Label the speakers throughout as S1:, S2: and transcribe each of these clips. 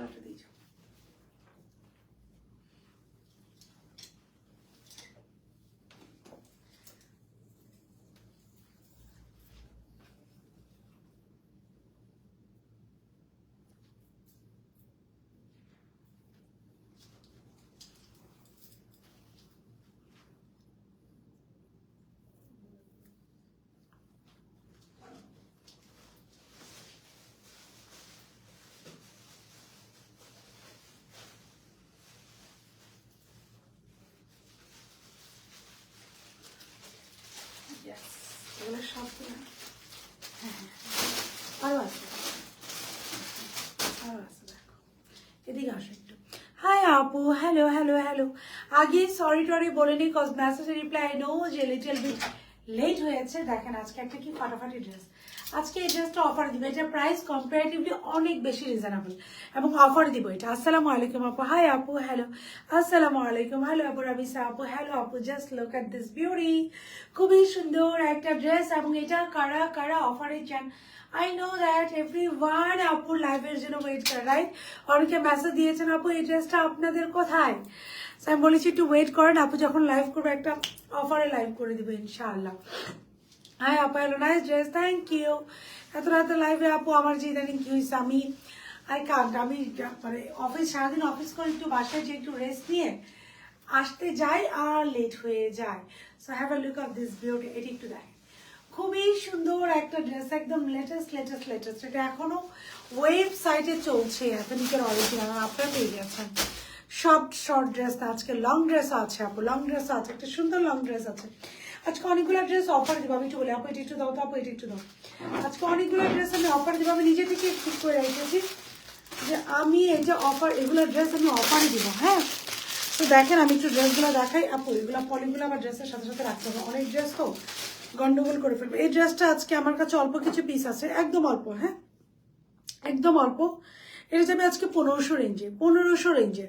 S1: কালারটা দিয়ে যাও। এগুলো সবগুলো আরো আছে, আরো আছে, দেখো এদিকে আসো একটু। হাই আপু, হ্যালো হ্যালো হ্যালো। আগে সরি টরি বলিনি কজ মেসেজে রিপ্লাই নো যে লিটল বিট লেট হয়েছে। দেখেন আজকে একটা কি ফাটাফাটি ড্রেস, আজকে এই ড্রেসটা অফার দিব। এটা প্রাইস কম্পারেটিভলি অনেক বেশি রিজনেবল এবং অফার দিব এটা। আসসালামু আলাইকুম আপু। হাই আপু, হ্যালো, আসসালামু আলাইকুম। হ্যালো আপু, রাবিসা আপু, হ্যালো আপু। Just look at this beauty, খুবই সুন্দর একটা ড্রেস এবং এটা কারা কারা অফারে চান। আই নো দ্যাট এভরিওয়ান আপু লাইভের জন্য ওয়েট করে, রাইট? অনেকে মেসেজ দিয়েছেন আপু এই ড্রেসটা আপনাদের কোথায়। আমি বলেছি একটু ওয়েট করেন, আপু যখন লাইভ করবো একটা অফারে লাইভ করে দিবো ইনশাআল্লাহ। হাই আপু, hello, nice dress, thank you. এত রাতে লাইভে আপু আমার যে ইদানিং কি হয়েছে, আমি আমি মানে অফিস সারাদিন অফিস করে একটু বাসায় যে একটু রেস্ট নিয়ে আসতে যাই আর লেট হয়ে যায়। So have a look of this beauty. এটি একটু দেখেন, খুবই সুন্দর একটা ড্রেস, একদম লেটেস্ট লেটেস্ট লেটেস্ট। এটা এখনো ওয়েবসাইটে চলছে এথনিকের অরিজিনাল, আপনারা পেয়ে গেছেন। শর্ট ড্রেস না, আজকে লং ড্রেস আছে আপু, লং ড্রেস আছে, একটা সুন্দর লং ড্রেস আছে। আজকে অনেকগুলো ড্রেস অফার দিব, আমি একটু বলি আপু এটা একটু দাও তো, আপু এটা একটু দাও। আজকে অনেকগুলো ড্রেস আমি অফার দিব, আমি নিজে থেকে ঠিক করে রেখেছি যে আমি এই যে অফার, এগুলো ড্রেস আমি অফারই দিব। হ্যাঁ, তো দেখেন আমি একটু ড্রেসগুলো দেখাই আপু। এগুলো পলিগুলো আমার ড্রেসের সাথে সাথে রাখতে হবে, অনেক ড্রেস তো গন্ডগোল করে ফেলবে। এই ড্রেসটা আজকে আমার কাছে অল্প কিছু পিস আছে, একদম অল্প, হ্যাঁ একদম অল্প। এটা যাবে আজকে 1500 রেঞ্জে, 1500 রেঞ্জে।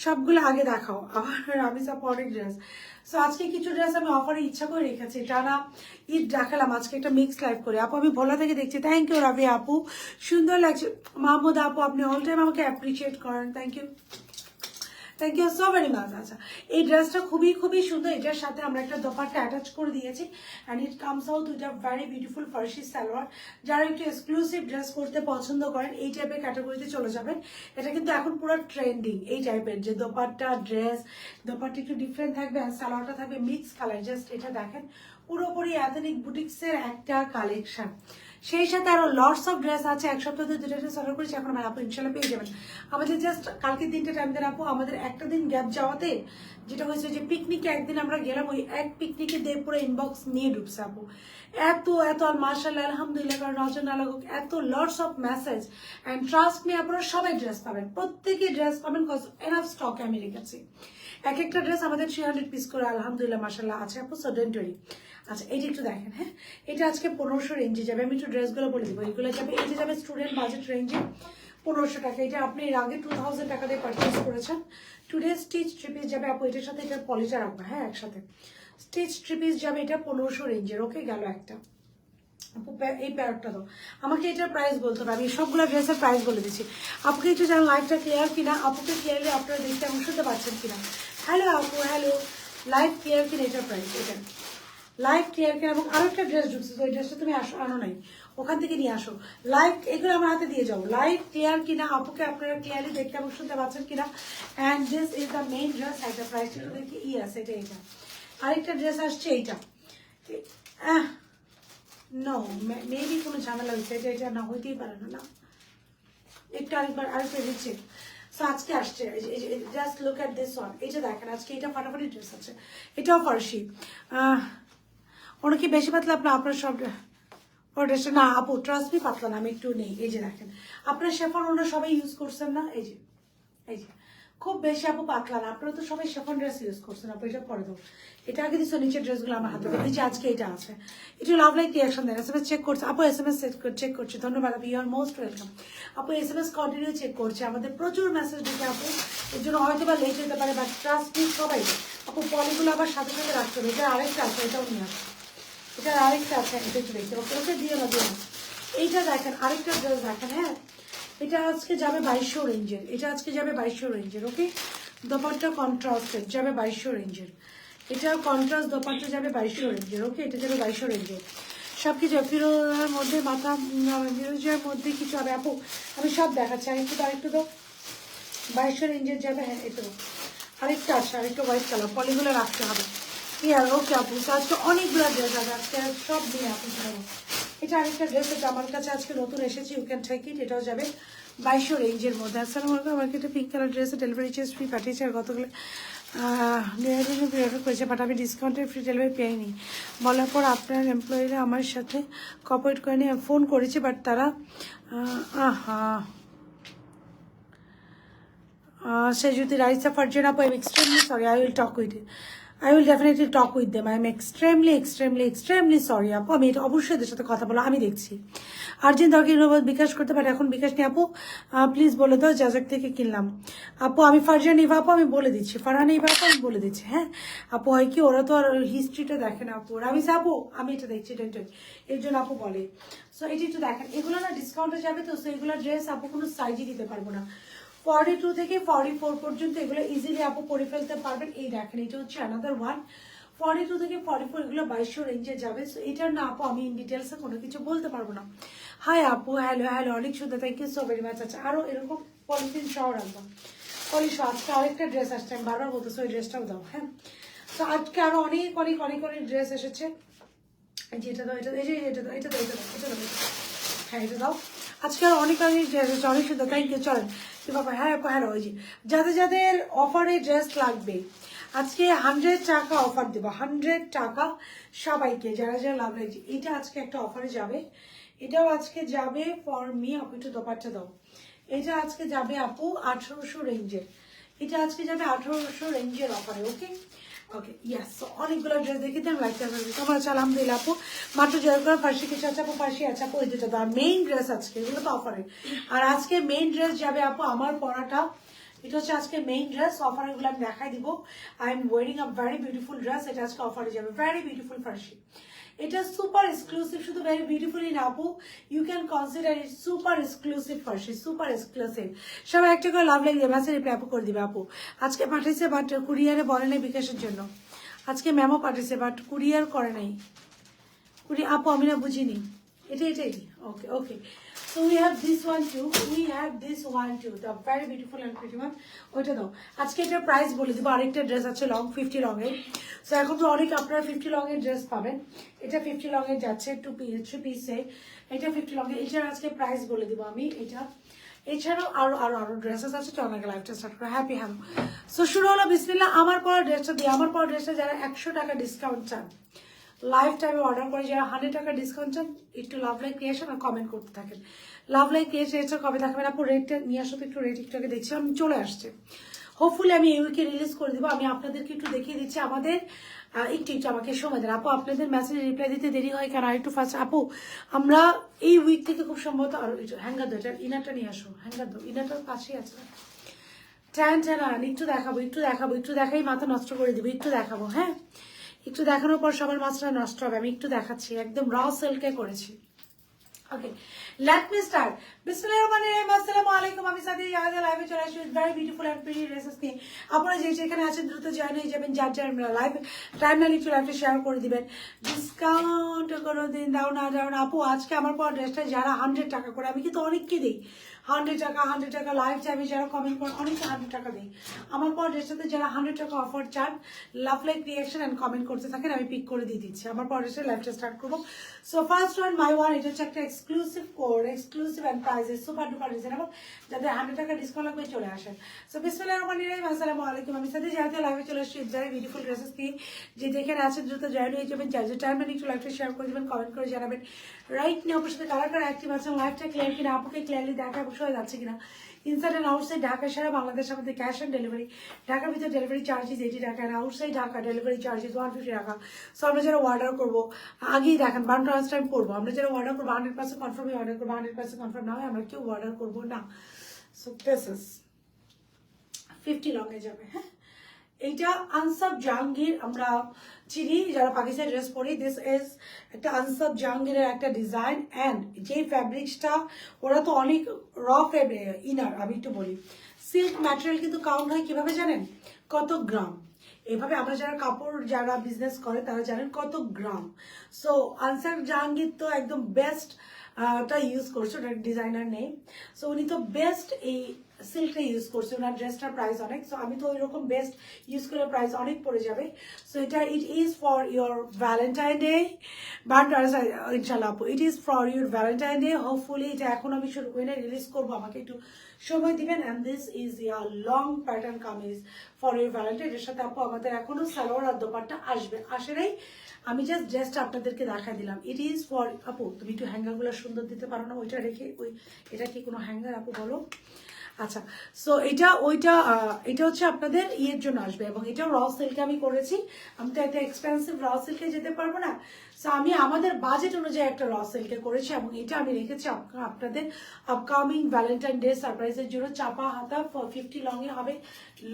S1: সবগুলো আগে দেখাও আবার আমি সব অনেক ড্রেস। সো আজকে কিছু ড্রেস আমি অফারে ইচ্ছা করে রেখেছি, যারা ঈদ দেখালাম আজকে একটা মিক্স লাইভ করে। আপু আমি ভোলা থেকে দেখছি, থ্যাংক ইউ রাবি আপু, সুন্দর লাগছে। মাহমুদ আপু আপনি অল টাইম আমাকে অ্যাপ্রিসিয়েট করেন, thank you, thank you so very much. আচ্ছা, এই ড্রেসটা খুবই খুবই সুন্দর, এটার সাথে আমরা একটা দোপাট্টা অ্যাটাচ করে দিয়েছি and it comes out with a very beautiful Farsi salwar. যারা একটু এক্সক্লুসিভ ড্রেস করতে পছন্দ করেন এই টাইপের ক্যাটাগরিতে চলে যাবেন। এটা কিন্তু এখন পুরো ট্রেন্ডিং এই টাইপের, যে দোপাট্টা ড্রেস, দোপাট্টা একটু ডিফারেন্ট থাকবে আর সালোয়ারটা থাকবে মিক্স কালার। জাস্ট এটা দেখেন, পুরোপুরি এথনিক বুটিক্সের একটা কালেকশন। সেই সাথে আরো লটস অফ ড্রেস আছে। এক সপ্তাহ ধরে দুটো ড্রেস অর্ডার করেছি, এখন আমার আপু ইনশাল্লাহ পেয়ে যাবেন। আমাদের জাস্ট কালকে দিনটা টাইম দেন আপু, আমাদের একটা দিন গ্যাপ যাওয়াতে যেটা হয়েছে যে পিকনিকে একদিন আমরা গেলাম, ওই এক পিকনিকে দিয়ে পুরো ইনবক্স নিয়ে ঢুকছে আপু। এত এত আর মার্শাল্লাহ আলহামদুলিল্লাহ নজর না লাগুক, এত lots of message and trust me, আপনারা সবাই ড্রেস পাবেন, প্রত্যেকে ড্রেস পাবেন, কজ এনাফ স্টকে আমি রেখেছি। এক একটা ড্রেস আমাদের 300 পিস করে আলহামদুলিল্লাহ মার্শাল্লাহ আছে আপু, সো ডোন্ট ওয়ারি। আচ্ছা, এইটা একটু দেখেন, হ্যাঁ এটা আজকে 1500 রেঞ্জে যাবে। আমি একটু ড্রেসগুলো বলে দেবো, এগুলো যাবে, এই যে যাবে স্টুডেন্ট বাজেট রেঞ্জে 1500 টাকা। এটা আপনি এর আগে 2000 টাকা দিয়ে পারচেস করেছেন। টুডে স্টিচ থ্রি পিস যাবে আপু, এটার সাথে এটা পলিটা রাখবো, হ্যাঁ একসাথে স্টিচ থ্রি পিস যাবে, এটা 1500 রেঞ্জের। ওকে, গেল একটা। আপু এই প্যারটটা দাও আমাকে, এটার প্রাইস বলতে হবে, আমি সবগুলো ড্রেসের প্রাইস বলে দিচ্ছি। আপুকে একটু জানো লাইভটা ক্লিয়ার কিনা, আপুকে ক্লিয়ারলি আপনারা দেখতে এবং শুনতে পাচ্ছেন কিনা। হ্যালো আপু, হ্যালো, লাইভ ক্লিয়ার কিনা, এটার প্রাইস এটা লাইভ ক্লিয়ার কিনা। এবং আরো একটা ড্রেস ঢুকছে, তো এই ড্রেসটা তুমি আনো নাই, ওখান থেকে নিয়ে আসো। লাইভ এগুলো আমার হাতে দিয়ে যাও, লাইভ ক্লিয়ার কিনা, আপুকে আপনারা ক্লিয়ারলি দেখতে এবং শুনতে পাচ্ছেন কিনা। And this is the main dress. একটা প্রাইস একটু দেখি, আছে এটা, এটা আরেকটা ড্রেস আসছে এইটা। নো মেবি কোনো ঝামেলা হয়েছে, এটা এটা না হইতেই পারে না, না একটু আরেকটা দিচ্ছে। সো আজকে আসছে, just look at this one. এই যে দেখেন আজকে এটা ফাটাফাটি ড্রেস আছে, এটাও ফার্সি। অনেকে বেশি পাতলা, আপনার সব ড্রেসটা না আপু, ট্রাস্ট মি পাতলা না, আমি একটু নেই। এই যে দেখেন আপনার শেফন ওনারা সবাই ইউজ করছেন না, এই যে এই যে খুব বেশি আপু পাতলা না, আপনারা তো সবাই শেফন ড্রেস ইউজ করছেন আপু। এটা পরে দাও, এটা আগে দিচ্ছ, নিচের ড্রেসগুলো আমার হাতে এই যে আজকে এটা আছে। একটু লাভ লাইক রিয়াকশন দেন, SMS চেক করছে আপু, SMS চেক করছে, ধন্যবাদ আপু, ইউ আর মোস্ট ওয়েলকাম আপু। SMS কন্টিনিউ চেক করছে, আমাদের প্রচুর মেসেজ দিতে আপু, এর জন্য হয়তো বা লেট হতে পারে, বাট ট্রাস্ট মি সবাই আপু পলিগুলো আবার সাথে সাথে রাখতে হবে। এটা আরেকটা আছে, এটাও নিয়ে আসবে, এটার আরেকটা আছে, এটা একটু দেখতে ওকে দিয়ে না দিয়ে। এইটা দেখেন আরেকটা ড্রেস দেখেন, হ্যাঁ এটা আজকে যাবে 2200 রেঞ্জের, এটা আজকে যাবে 2200 রেঞ্জের। ওকে, দোপাট্টা কন্ট্রাস্টেড যাবে 2200 রেঞ্জের, এটা কন্ট্রাস্ট দোপাট্টা যাবে 2200 রেঞ্জের। ওকে, এটা যাবে 2200 রেঞ্জের। সব কিছু ফিরোজার মধ্যে মাথা ফিরোজার মধ্যে কিছু হবে আপু, আমি সব দেখাচ্ছি। আরেকটু তো 2200 রেঞ্জের যাবে। হ্যাঁ, এটা আরেকটা আছে, আরেকটা হোয়াইট কালার, পলিগুলো রাখতে হবে। ইয়ার ওকে আপু, আজকে অনেকগুলো ড্রেস আছে, আজকে সব দিয়ে আপু যাবো। এটা আরেকটা ড্রেস, এটা আমার কাছে আজকে নতুন এসেছে, ইউ ক্যান টেক ইট। এটাও যাবে 2200 রেঞ্জের মধ্যে। আসসালামু আলাইকুম, আমাকে একটা পিঙ্ক কালার ড্রেসে ডেলিভারি চার্জ ফ্রি পাঠিয়েছে, আর কতগুলো প্রিয়ার করেছে, বাট আমি ডিসকাউন্টের ফ্রি ডেলিভারি পেয়েনি। বলার পর আপনার এমপ্লয়িরা আমার সাথে কোঅপারেট করেনি, ফোন করেছে, বাট তারা Shajuti Raisa Farjana, I'm extremely sorry. I will talk with you. I will definitely talk with them. I am extremely sorry. আপু, আমি এটা অবশ্যই এদের সাথে কথা বলো, আমি দেখছি। আর্জেন্ট দরকার বিকাশ করতে পারে, এখন বিকাশ নিয়ে আপু প্লিজ বলে দাও যাজাক থেকে কিনলাম। আপু আমি ফারজান ইভা আপু, আমি বলে দিচ্ছি, ফারহান ইভা আপু আমি বলে দিচ্ছি। হ্যাঁ আপু, হয় কি ওরা তো আর হিস্ট্রিটা দেখে না আপু, আমি আপু আমি এটা দেখছি টেন্টেন, এর জন্য আপু বলে। সো এটি একটু দেখেন, এগুলো না ডিসকাউন্টে যাবে তো, সো এগুলো ড্রেস আপু কোনো সাইজই দিতে পারবো না। 42 থেকে 44 পর্যন্ত এগুলো ইজিলি আপু পরে ফেলতে পারবেন। এই দেখেন, এটা হচ্ছে আনাদার ওয়ান। 42 থেকে 44 এগুলো 2200 রেঞ্জে যাবে। সো এটার না আপু আমি ইন ডিটেলসে কোনো কিছু বলতে পারবো না। হাই আপু, হ্যালো, অনেক সুন্দর, thank you so very much. আচ্ছা, আরও এরকম পলিথিন সহ রাখবো, পলিশ। আজকে আরেকটা ড্রেস আসছে, আমি বারবার বলতেছি ওই ড্রেসটাও দাও। হ্যাঁ, তো আজকে আরো অনেক ড্রেস এসেছে। যেটা দাও, এটা দাও, এটা দাও, হ্যাঁ এটা দাও। আজকে আর অনেক ড্রেস আছে, অনেক সুন্দর, থ্যাংক ইউ। চলেন কি বাবা, হ্যালো, ওই যে যাদের অফারে ড্রেস লাগবে, আজকে 100 টাকা অফার দেবো, 100 টাকা সবাইকে, যারা লাভ লাগছে। এটা আজকে একটা অফারে যাবে, এটাও আজকে যাবে ফর মি। আপু একটু দোপাট্টা দাও। এটা আজকে যাবে আপু 1800 রেঞ্জের, এটা আজকে যাবে 1800 রেঞ্জের অফারে। ওকে ওকে, ইয়াস। অনেকগুলো ড্রেস দেখে দেন, লাইক করবেন। তোমার আছে আলহামদুলিল্লাহ আপু, মাত্র জয়ের করে ফার্সি কিছু আছে আপু, ফার্সি আছে আপু, ওই দুটো দাও। মেইন ড্রেস আজকে এগুলো তো অফারে, আর আজকে মেইন ড্রেস যাবে আপু আমার পরাটা, এটা হচ্ছে আজকে মেইন ড্রেস। অফারে গুলো আমি দেখাই দিব। I am wearing a very beautiful dress, এটা আজকে অফারে যাবে, ভেরি বিউটিফুল ফার্সি। এটা সুপার এক্সক্লুসিভ, শুধু ভেরি বিউটিফুলি না আপু, you can consider it super exclusive Farsi, super exclusive. সবাই একটা করে লাভ লাগিয়ে মেসেজ রিপ্লাই আপু করে দিবে আপু। আজকে পাঠিয়েছে, বাট কুরিয়ারে বলে নাই বিকাশের জন্য। আজকে ম্যামও পাঠিয়েছে, বাট কুরিয়ার করে নাই। আপু আমি না বুঝিনি, এটাই। ওকে so we have this one too, the very beautiful and pretty one, ওইটা দাও। আজকে এটার প্রাইস বলে দিব। আরেকটা ড্রেস আছে লং, 50 লং এর। সো এখন তো অনেক আপনারা 50 লং এর ড্রেস পাবেন। এটা 50 লং এর যাচ্ছে 2 পিসে, এটা 50 লং এর। এটার আজকে প্রাইস বলে দিব আমি। এটা এছাড়াও আরো ড্রেসেস আছে, চল আগে লাইফটা স্টার্ট করো। Happy hello. সো শুরু হলো বিসমিল্লাহ। আমার পরা ড্রেসটা দিয়ে, আমার পরা ড্রেসটা যারা 100 টাকা ডিসকাউন্ট চান, লাইফ টাইমে অর্ডার করে, যারা 100 টাকা ডিসকাউন্ট চান, একটু লাভ লাইক ক্রিয়েশন আর কমেন্ট করতে থাকেন। লাভ লাইক ক্রিয়েশন কবে থাকবেন আপু? রেটটা নিয়ে আসো তো, একটু রেট একটু আগে দেখছি, আমি চলে আসছে। হোপফুলি আমি এই উইকে রিলিজ করে দিব। আমি আপনাদেরকে একটু দেখিয়ে দিচ্ছি আমাদের, একটু আমাকে সময় দেন আপু। আপনাদের মেসেজে রিপ্লাই দিতে দেরি হয় কেন? আর একটু ফার্স্ট আপু, আমরা এই উইক থেকে খুব সম্ভবত আরো হ্যাঙ্গার দো, এটা ইনারটা নিয়ে আসো, হ্যাঙ্গার দো, ইনারটার পাশেই আছে। ট্যান একটু দেখাবো, দেখাই মাথা নষ্ট করে দিব, একটু দেখাবো। হ্যাঁ, একটু দেখানোর পর সবার মাছটা নষ্ট হবে। আমি একটু দেখাচ্ছি, একদম র সিল্কে করেছি। ওকে, লেট মি স্টার্ট। বিসমিল্লাহির রহমানির রহিম। আসসালামু আলাইকুম। আমি সাথে লাইভে চলে আসছি very beautiful and pretty dresses নিয়ে। আপনারা যে যেখানে আছেন দ্রুত জয়েন হয়ে যাবেন, যার লাইভ টাইমলাইন একটু লাইভে শেয়ার করে দিবেন। ডিসকাউন্ট কোনো দিন দাও না আপু। আজকে আমার পর ড্রেসটা যারা 100 টাকা করে, আমি কিন্তু অনেককে দিই 100 টাকা লাইভ টাইমে, যারা কমেন্ট করেন অনেকে 100 টাকা দিই। আমার পর ড্রেসটাতে যারা 100 টাকা অফার চান, love like reaction and comment করতে থাকেন, আমি পিক করে দিয়ে দিচ্ছি। আমার পর ড্রেসটা লাইভটা স্টার্ট করবো। So first one my one, এটা হচ্ছে একটা exclusive code, exclusive and prices super duper reasonable, যাদের 100 টাকা ডিসকাউন্ট লাগবে চলে আসেন। সো বিসমিল্লাহির রহমানির রহিম। আসসালামু আলাইকুম। আমি সাথে যাতে লাইভে চলে আসছি ভেরি বিউটিফুল ড্রেসেস নিয়ে। যে যেখানে আছেন দ্রুত জয়েন হয়ে যাবেন, যার টাইম একটু লাইভটা শেয়ার করে দেবেন, কমেন্ট করে জানাবেন। রাইট নিয়ে আপনার সাথে কারা অ্যাক্টিভ আছেন, লাইভটা ক্লিয়ার কিনা, আপুকে ক্লিয়ারলি দেখা অবশ্যই যাচ্ছে কিনা। ইনসাইড অ্যান্ড আউটসাইড ঢাকা, সারা বাংলাদেশের মধ্যে ক্যাশ অন ডেলিভারি। ঢাকার ভিতরে ডেলিভারি চার্জেস 80 টাকা, আর আউটসাইড ঢাকা ডেলিভারি চার্জেস 150 টাকা। সো আমরা যারা অর্ডার করবো, আগেই দেখেন বান ট্রান্সফার করবো। আমরা যারা অর্ডার করবো 100% কনফার্মই অর্ডার করবো, 100% কনফার্ম না হয় আমরা কেউ অর্ডার করবো না। সো দিস ইজ 50 লং এ যাবে। হ্যাঁ, এইটা আনসাব জাহাঙ্গীর আমরা চিনি যারা পাকিস্তানি ড্রেস পরি। দিস ইজ একটা আনসাব জাহাঙ্গীরের একটা ডিজাইন অ্যান্ড যে ফ্যাব্রিক্সটা ওরা তো অনেক র ইনার, আমি একটু বলি সিল্ক ম্যাটেরিয়াল কিন্তু কাউন্ট হয় কিভাবে জানেন, কত গ্রাম। এভাবে আমরা যারা কাপড় যারা বিজনেস করে তারা জানেন কত গ্রাম। সো আনসার জাহাঙ্গীর তো একদম বেস্ট টা ইউজ করছে, ওটার ডিজাইনার নেই। সো উনি তো বেস্ট এই সিল্কটা ইউজ করছে, ওনার ড্রেসটার প্রাইস অনেক। সো আমি তো ওই রকম বেস্ট ইউজ করে প্রাইস অনেক পড়ে যাবে। সো এটা it is for your Valentine day, but ইনশাল্লাহ আপু it is for your Valentine day. Hopefully এটা এখন আমি শুরু করে রিলিজ করবো, আমাকে একটু সময় দিবেন। And this is year long pattern kameez for your Valentine. এর সাথে আপু আমাদের এখনো সালোয়ার আর দোপাট্টা আসবে, আসে নাই, আমি জাস্ট ড্রেসটা আপনাদেরকে দেখা দিলাম। ইট ইজ ফর আপু তুমি একটু হ্যাঙ্গারগুলো সুন্দর দিতে পারো না, ওইটা রেখে ওই এটা কি কোনো হ্যাঙ্গার আপু বলো? আচ্ছা, সো এটা এটা হচ্ছে আপনাদের ইয়ের জন্য আসবে, এবং এটাও র সিল্কে আমি করেছি। আমি তো একটা এক্সপেন্সিভ র সিল্কে যেতে পারবো না, সো আমি আমাদের বাজেট অনুযায়ী একটা র সিল্কে করেছি, এবং এটা আমি রেখেছি আপনাদের আপকামিং ভ্যালেন্টাইন ডে সারপ্রাইজের জন্য। চাপা হাতা 50 লং এ হবে,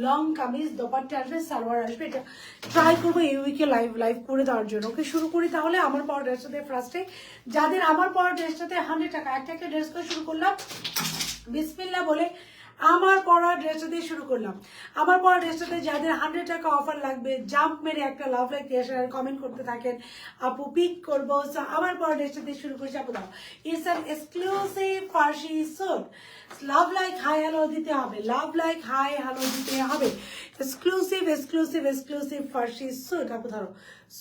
S1: লং কামিজ, দোপাট্টা আসবে, সালোয়ার আসবে। এটা ট্রাই করবো এই উইকে লাইভ করে দেওয়ার জন্য। ওকে, শুরু করি তাহলে আমার পাওয়ার ড্রেসটাতে। ফার্স্টে যাদের আমার পাওয়ার ড্রেসটাতে 100 টাকা, একটা ড্রেস করে শুরু করলাম বিসমিল্লাহ বলে। আমার পড়া ড্রেসটা দিয়ে শুরু করলাম। আমার পড়া ড্রেসটাতে যাদের 100 টাকা অফার লাগবে, জাম্প মেরে একটা লাভ লাইক দিয়ে কমেন্ট করতে থাকেন, আপু পিক করবো। আমার পড়া ড্রেসটা দিয়ে শুরু করছি, আপু দাও। It's an exclusive Farsi suit. Love like hi hello দিতে হবে, লাভ লাইক হাই হ্যালো দিতে হবে। এক্সক্লুসিভ ফার্সি স্যুট, আপু ধরো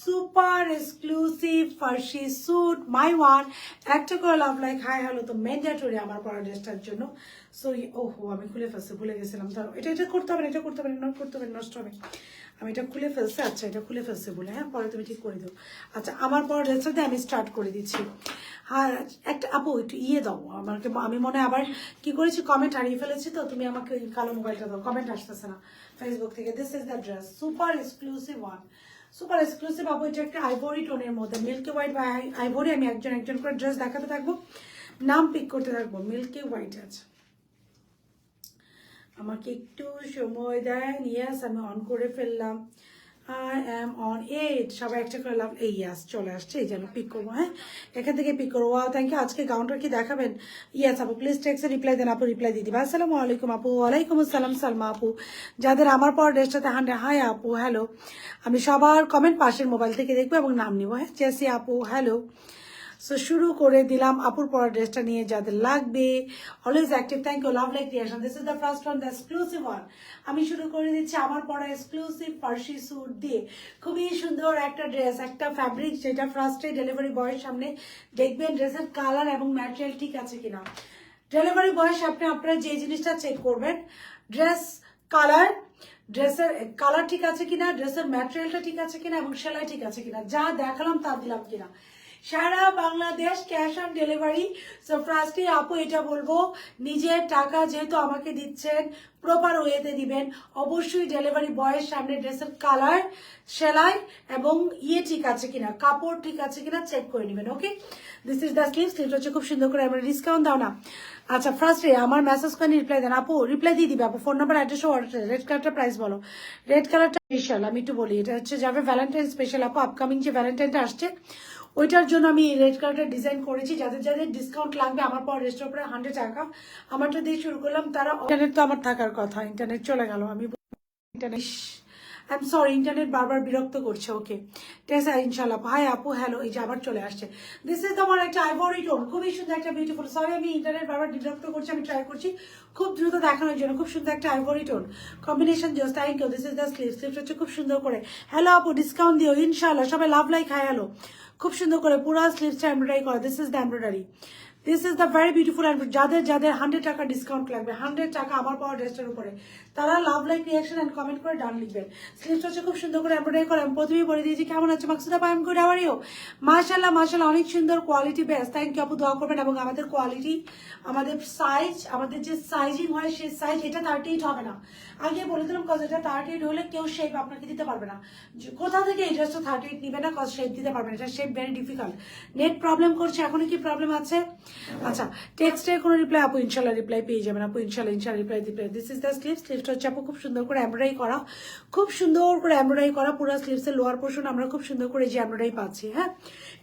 S1: super exclusive Farsi suit my one. একটা করে লাভ লাইক হাই হ্যালো তো ম্যান্ডেটরি আমার পড়া ড্রেসটার জন্য। সো ওহো আমি খুলে ফেলছি, ভুলে গেছিলাম। ধরো এটা করতে হবে না, এটা করতে হবে না, করতে হবে নষ্ট হবে। আমি এটা খুলে ফেলছি, আচ্ছা এটা খুলে ফেলছি বলে, হ্যাঁ পরে তুমি ঠিক করে দাও। আচ্ছা, আমার পর ড্রেসটা দিয়ে আমি স্টার্ট করে দিচ্ছি। আর একটা আপু একটু ইয়ে দাও আমাকে, আমি মনে আবার কি করেছি, কমেন্ট হারিয়ে ফেলেছি তো, তুমি আমাকে ওই কালো মোবাইলটা দাও, কমেন্ট আসতেছে না ফেসবুক থেকে। This is the dress, super exclusive one, super exclusive আপু। এটা একটা আইভরি টোনের মধ্যে, মিল্কি হোয়াইট বা আইভরি। আমি একজন করে ড্রেস দেখাতে থাকবো, নাম পিক করতে থাকবো। মিল্কি হোয়াইট আছে, আমাকে একটু সময় দেন। ইয়েস, আমি অন করে ফেললাম। I am on it. সবাই একটা করে লাভ, এই ইয়াস চলে আসছে, এই যে আমি পিক করবো। হ্যাঁ, এখান থেকে পিক করবো। Wow, thank you. আজকে গাউনটা কি দেখাবেন? ইয়েস আপু, প্লিজ টেক্সে রিপ্লাই দেন আপু, রিপ্লাই দিয়ে দিবা। আসসালামু আলাইকুম আপু। ওয়ালাইকুম আসসালাম সালমা আপু। যাদের আমার পর ড্রেসটাতে 100, হাই আপু হ্যালো। আমি সবার কমেন্ট পাশের মোবাইল থেকে দেখবো এবং নাম নিবো। হ্যাঁ, জেসি আপু হ্যালো। সো শুরু করে দিলাম আপুর পরা ড্রেসটা নিয়ে, যাদের লাগবে always active. Thank you, love like creation. This is the first one, the exclusive one. আমি শুরু করে দিচ্ছি আমার পরা এক্সক্লুসিভ ফার্সি স্যুট দিয়ে। খুবই সুন্দর একটা ড্রেস, একটা ফ্যাব্রিক যেটা ফার্স্টে ডেলিভারি বয়ের সামনে দেখবেন ড্রেসের কালার এবং ম্যাটেরিয়াল ঠিক আছে কিনা। ডেলিভারি বয়ের সামনে আপনারা যে জিনিসটা চেক করবেন, ড্রেস কালার, ড্রেসের কালার ঠিক আছে কিনা, ড্রেসের ম্যাটেরিয়ালটা ঠিক আছে কিনা, এবং সেলাই ঠিক আছে কিনা, যা দেখালাম তা দিলাম কিনা। সারা Bangladesh cash on delivery. So ফার্স্টে আপু এটা বলবো, নিজের টাকা যেহেতু আমাকে দিচ্ছেন, প্রপার ওয়েতে দিবেন। অবশ্যই ডেলিভারি বয়ের সামনে ড্রেসের কালার, সেলাই এবং ইয়ে ঠিক আছে কিনা, কাপড় ঠিক আছে কিনা চেক করে নেবেন। ওকে, দিস ইজ দ্য স্লিভ। স্লিভটা হচ্ছে খুব সুন্দর করে, আমরা ডিসকাউন্ট দাও না। আচ্ছা, ফার্স্টে আমার মেসেজ করে রিপ্লাই দেন আপু, রিপ্লাই দিয়ে দিবে আপু। ফোন নাম্বার, অ্যাড্রেস ও অর্ডার। রেড কালারটা প্রাইস বলো। রেড কালারটা স্পেশাল, আমি একটু বলি, এটা হচ্ছে যাবে ভ্যালেন্টাইন স্পেশাল আপু। আপকামিং যে ভ্যালেন্টাইনটা আসছে ওইটার জন্য আমি রেড কালারটা ডিজাইন করেছি। যাদের যাদের ডিসকাউন্ট লাগবে আমার পর রেস্টের উপরে 100 টাকা, আমারটা দিয়ে শুরু করলাম। তারা ইন্টারনেট তো আমার থাকার কথা, ইন্টারনেট চলে গেল। আমি internet, I am sorry, internet বারবার বিরক্ত করছে। ওকে, টেসা ইনশাল্লাহ। হাই আপু হ্যালো, এই যে আবার চলে আসছে। দিস ইজ তোমার একটা আইভরি টোন, খুবই সুন্দর একটা বিউটিফুল। সরি আমি ইন্টারনেট বারবার বিরক্ত করছি, আমি ট্রাই করছি খুব দ্রুত দেখানোর জন্য। খুব সুন্দর একটা আইভরি টোন কম্বিনেশন দিও। Thank you. This is the sleeve. স্লিভটা হচ্ছে খুব সুন্দর করে। হ্যালো আপু, ডিসকাউন্ট দিও ইনশাল্লাহ। সবাই লাভ লাইক হাই হ্যালো। খুব সুন্দর করে পুরো স্লিভসটা এমব্রয়ডারি করা। This is the embroidery. This is the very beautiful. যাদের যাদের 100 টাকা ডিসকাউন্ট লাগবে, 100 টাকা আমার পাওয়া ড্রেসটার উপরে, তারা love like reaction and comment করে ডান লিখবেন। স্লিভসটা হচ্ছে খুব সুন্দর করে এমব্রয়ডারি করা। আমি প্রথমেই বলে দিয়েছি কেমন আছে Maksuda, I am good, how are you? মাশাআল্লাহ মাশাআল্লাহ, অনেক সুন্দর, কোয়ালিটি বেস্ট। থ্যাংক ইউ আপু, দোয়া করবেন। এবং আমাদের কোয়ালিটি, আমাদের সাইজ, আমাদের যে সাইজিং হয় সেই সাইজ, এটা 38 হবে না। আগে বলে দিলাম, কজ এটা 38 হলে কেউ শেপ আপনাকে দিতে পারবে না। কোথা থেকে এই ড্রেসটা 38 নিবে না, কজ শেপ দিতে পারবে না, এটা shape very difficult. Net problem করছে, এখনো কি প্রবলেম আছে? আচ্ছা, টেক্সটে কোনো রিপ্লাই আপু ইনশাল্লাহ রিপ্লাই পেয়ে যাবেন, আপু ইনশাল্লাহ রিপ্লাই দিবে। দিস ইজ দ্য স্লিভসটা হচ্ছে আপু খুব সুন্দর করে এমব্রয়ডারি করা, খুব সুন্দর করে এমব্রয়ডারি করা, পুরো স্লিভসের লোয়ার পোর্শন আমরা খুব সুন্দর করে যে এমব্রয়ডারি পাচ্ছি। হ্যাঁ,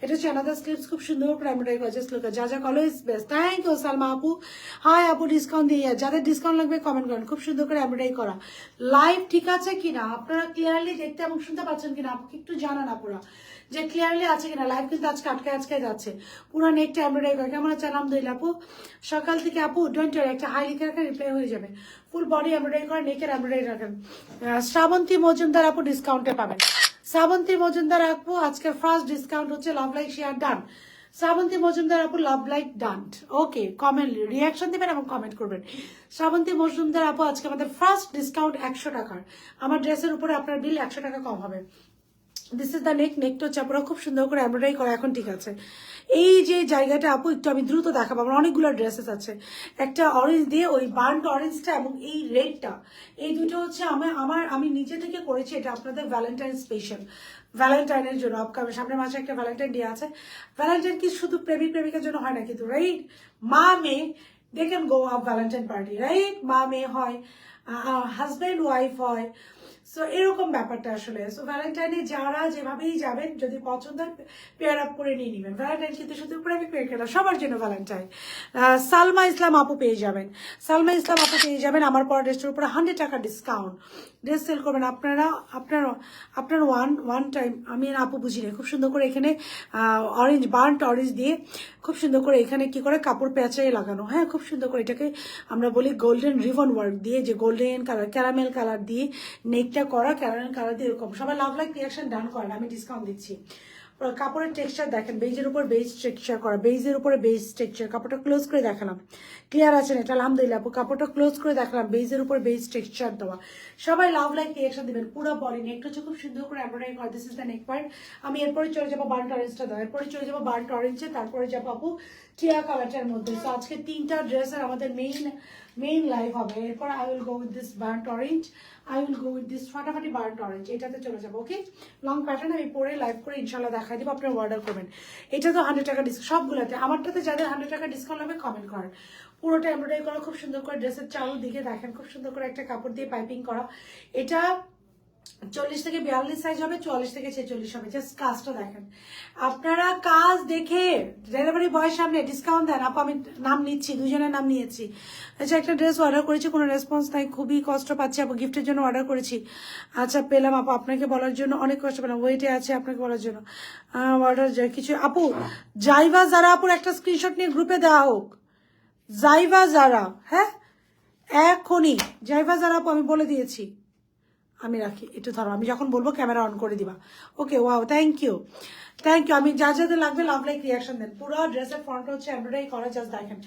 S1: এটা হচ্ছে অ্যানাদার স্লিভস, খুব সুন্দর করে এমব্রয়ডারি করা, জাস্ট লুক যা always best. Thank you Salma আপু, হাই আপু ডিসকাউন্ট দিয়ে, যাদের ডিসকাউন্ট লাগবে কমেন্ট করেন। খুব সুন্দর করে এমব্রয়ডারি করা, লাইভ ঠিক আছে কিনা, আপনারা ক্লিয়ারলি দেখতে এবং শুনতে পাচ্ছেন কিনা আপুকে একটু জানান আপুরা যে ক্লিয়ারলি আছে কিনা। লাইভ কিন্তু আজকে আটকে যাচ্ছে, পুরো নেকটা এমব্রয়ডারি করা। কেমন আছে আলহামদুলিল্লাহ আপু, সকাল থেকে আপু ডোন্ট ওয়ারি, একটা হাই লিখে রাখেন রিপ্লাই হয়ে যাবে। ফুল বডি এমব্রয়ডারি করা, নেকের এমব্রয়ডারি রাখেন। শ্রাবন্তী মজুমদার আপু ডিসকাউন্টে পাবেন। শ্রাবন্তী মজুমদার আপু আজকে ফার্স্ট ডিসকাউন্ট হচ্ছে love like share done. Srabanti Majumder আপু love like done, okay comment reaction দিবেন এবং কমেন্ট করবেন। শ্রাবন্তী মজুমদার আপু আজকে আমাদের ফার্স্ট ডিসকাউন্ট 100 টাকার, আমার ড্রেসের উপরে আপনার বিল 100 টাকা কম হবে। দিস ইজ দ্য নেকটা হচ্ছে আপনারা খুব সুন্দর করে এমব্রয়ডারি করা, এখন ঠিক আছে। এই যে জায়গাটা আপু একটু আমি দ্রুত দেখাবো, আমার অনেকগুলো ড্রেসেস আছে। একটা অরেঞ্জ দিয়ে ওই বার্ন্ট অরেঞ্জটা এবং এই রেডটা, এই দুটো হচ্ছে আমি নিজে থেকে করেছি। এটা আপনাদের ভ্যালেন্টাইন স্পেশাল, ভ্যালেন্টাইনের জন্য। আপকামিং সামনের মাসে একটা ভ্যালেন্টাইন ডে আছে। ভ্যালেন্টাইন কি শুধু প্রেমিক প্রেমিকার জন্য হয় না কিন্তু, রাইট? মা মেয়ে they can go up Valentine party, right? মা মেয়ে হয়, হাজব্যান্ড ওয়াইফ হয়, সো এরকম ব্যাপারটা আসলে। সো ভ্যালেন্টাইনে যারা যেভাবেই যাবেন, যদি পছন্দ পেয়ার আপ করে নিয়ে নেবেন। ভ্যালেন্টাইন কিন্তু শুধু প্রেমিক প্রেমিকা, সবার জন্য ভ্যালেন্টাইন। সালমা ইসলাম আপু পেয়ে যাবেন, সালমা ইসলাম আপু পেয়ে যাবেন আমার পর ড্রেসটার উপরে 100 টাকা ডিসকাউন্ট। ড্রেস সেল করবেন আপনার ওয়ান টাইম। আমি আপু বুঝিনি, খুব সুন্দর করে এখানে অরেঞ্জ বার্ন্ট অরেঞ্জ দিয়ে খুব সুন্দর করে এখানে কি করে কাপড় প্যাঁচাই লাগানো। হ্যাঁ, খুব সুন্দর করে এটাকে আমরা বলি গোল্ডেন রিবন ওয়ার্ক দিয়ে, যে গোল্ডেন কালার ক্যারামেল কালার দিয়ে নেকটা করা, ক্যারামেল কালার দিয়ে এরকম। সবাই লাভ লাইক রিয়াকশন ডান করেন, আমি ডিসকাউন্ট দিচ্ছি। কাপড়ের টেক্সচার দেখেন, বেজের উপর বেজ টেক্সচার করা, বেজের উপরে বেজ টেক্সচার। কাপড়টা ক্লোজ করে দেখালাম, ক্লিয়ার আছেন এটা আলহামদুলিল্লাহ আপু। কাপড়টা ক্লোজ করে দেখালাম, বেজের উপর বেজ টেক্সচার দেওয়া। সবাই লাভ লাইক রিয়াকশন দিবেন। পুরো বডি নেকটা হচ্ছে খুব সুন্দর করে এমব্রয়ডারি করা। This is the neck part. আমি এরপরে চলে যাবো বার্ন্ট অরেঞ্জটা দাও, এরপরে চলে যাবো বার্ন্ট অরেঞ্জে, তারপরে যাবো আপু টিয়া কালারটার মধ্যে। তো আজকে 3টা ড্রেসের আমাদের মেইন লাইভ হবে। এরপর I will go with this burnt orange, I will go with this ফাটাফাটি বার্ন্ট অরেঞ্জ, এটাতে চলে যাবো। ওকে, লং প্যাটার্ন আমি পরে লাইভ করে ইনশাল্লাহ দেখাই দিব, আপনারা অর্ডার করবেন। এটা তো 100 টাকা ডিসকাউন্ট সবগুলোতে। আমারটাতে যাদের 100 টাকা ডিসকাউন্ট হবে কমেন্ট করেন। পুরোটা এমব্রয়ডারি করা, খুব সুন্দর করে ড্রেসের চারু দিকে দেখেন, খুব সুন্দর করে একটা কাপড় দিয়ে পাইপিং করা। এটা 40 থেকে 42 সাইজ হবে, 44 থেকে 46 হবে। জাস্ট কাজটা দেখেন, আপনারা কাজ দেখে ডেলিভারি বয়ের সামনে ডিসকাউন্ট দেন। আপু আমি নাম নিচ্ছি, দুজনের নাম নিয়েছি। আচ্ছা, একটা ড্রেস অর্ডার করেছি, কোনো রেসপন্স নাই, খুবই কষ্ট পাচ্ছি আপু। গিফটের জন্য অর্ডার করেছি, আচ্ছা পেলাম আপু, আপনাকে বলার জন্য অনেক কষ্ট পেলাম, ওয়েটে আছে আপনাকে বলার জন্য। অর্ডার কিছু আপু জাইভা যারা আপুর একটা স্ক্রিনশট নিয়ে গ্রুপে দেওয়া হোক, জাইভা যারা, হ্যাঁ এখনই জাইভা যারা আপু আমি বলে দিয়েছি। আমি রাখি একটু, ধরো আমি যখন বলবো ক্যামেরা অন করে দিবা। ওকে, ওয়াও, থ্যাংক ইউ। আমি যাদের লাগবে লাভ লাইক রিয়াকশন দেন। পুরো ড্রেসের ফ্রন্ট হচ্ছে এমব্রয়ডারি করা, জাস্ট দেখেন।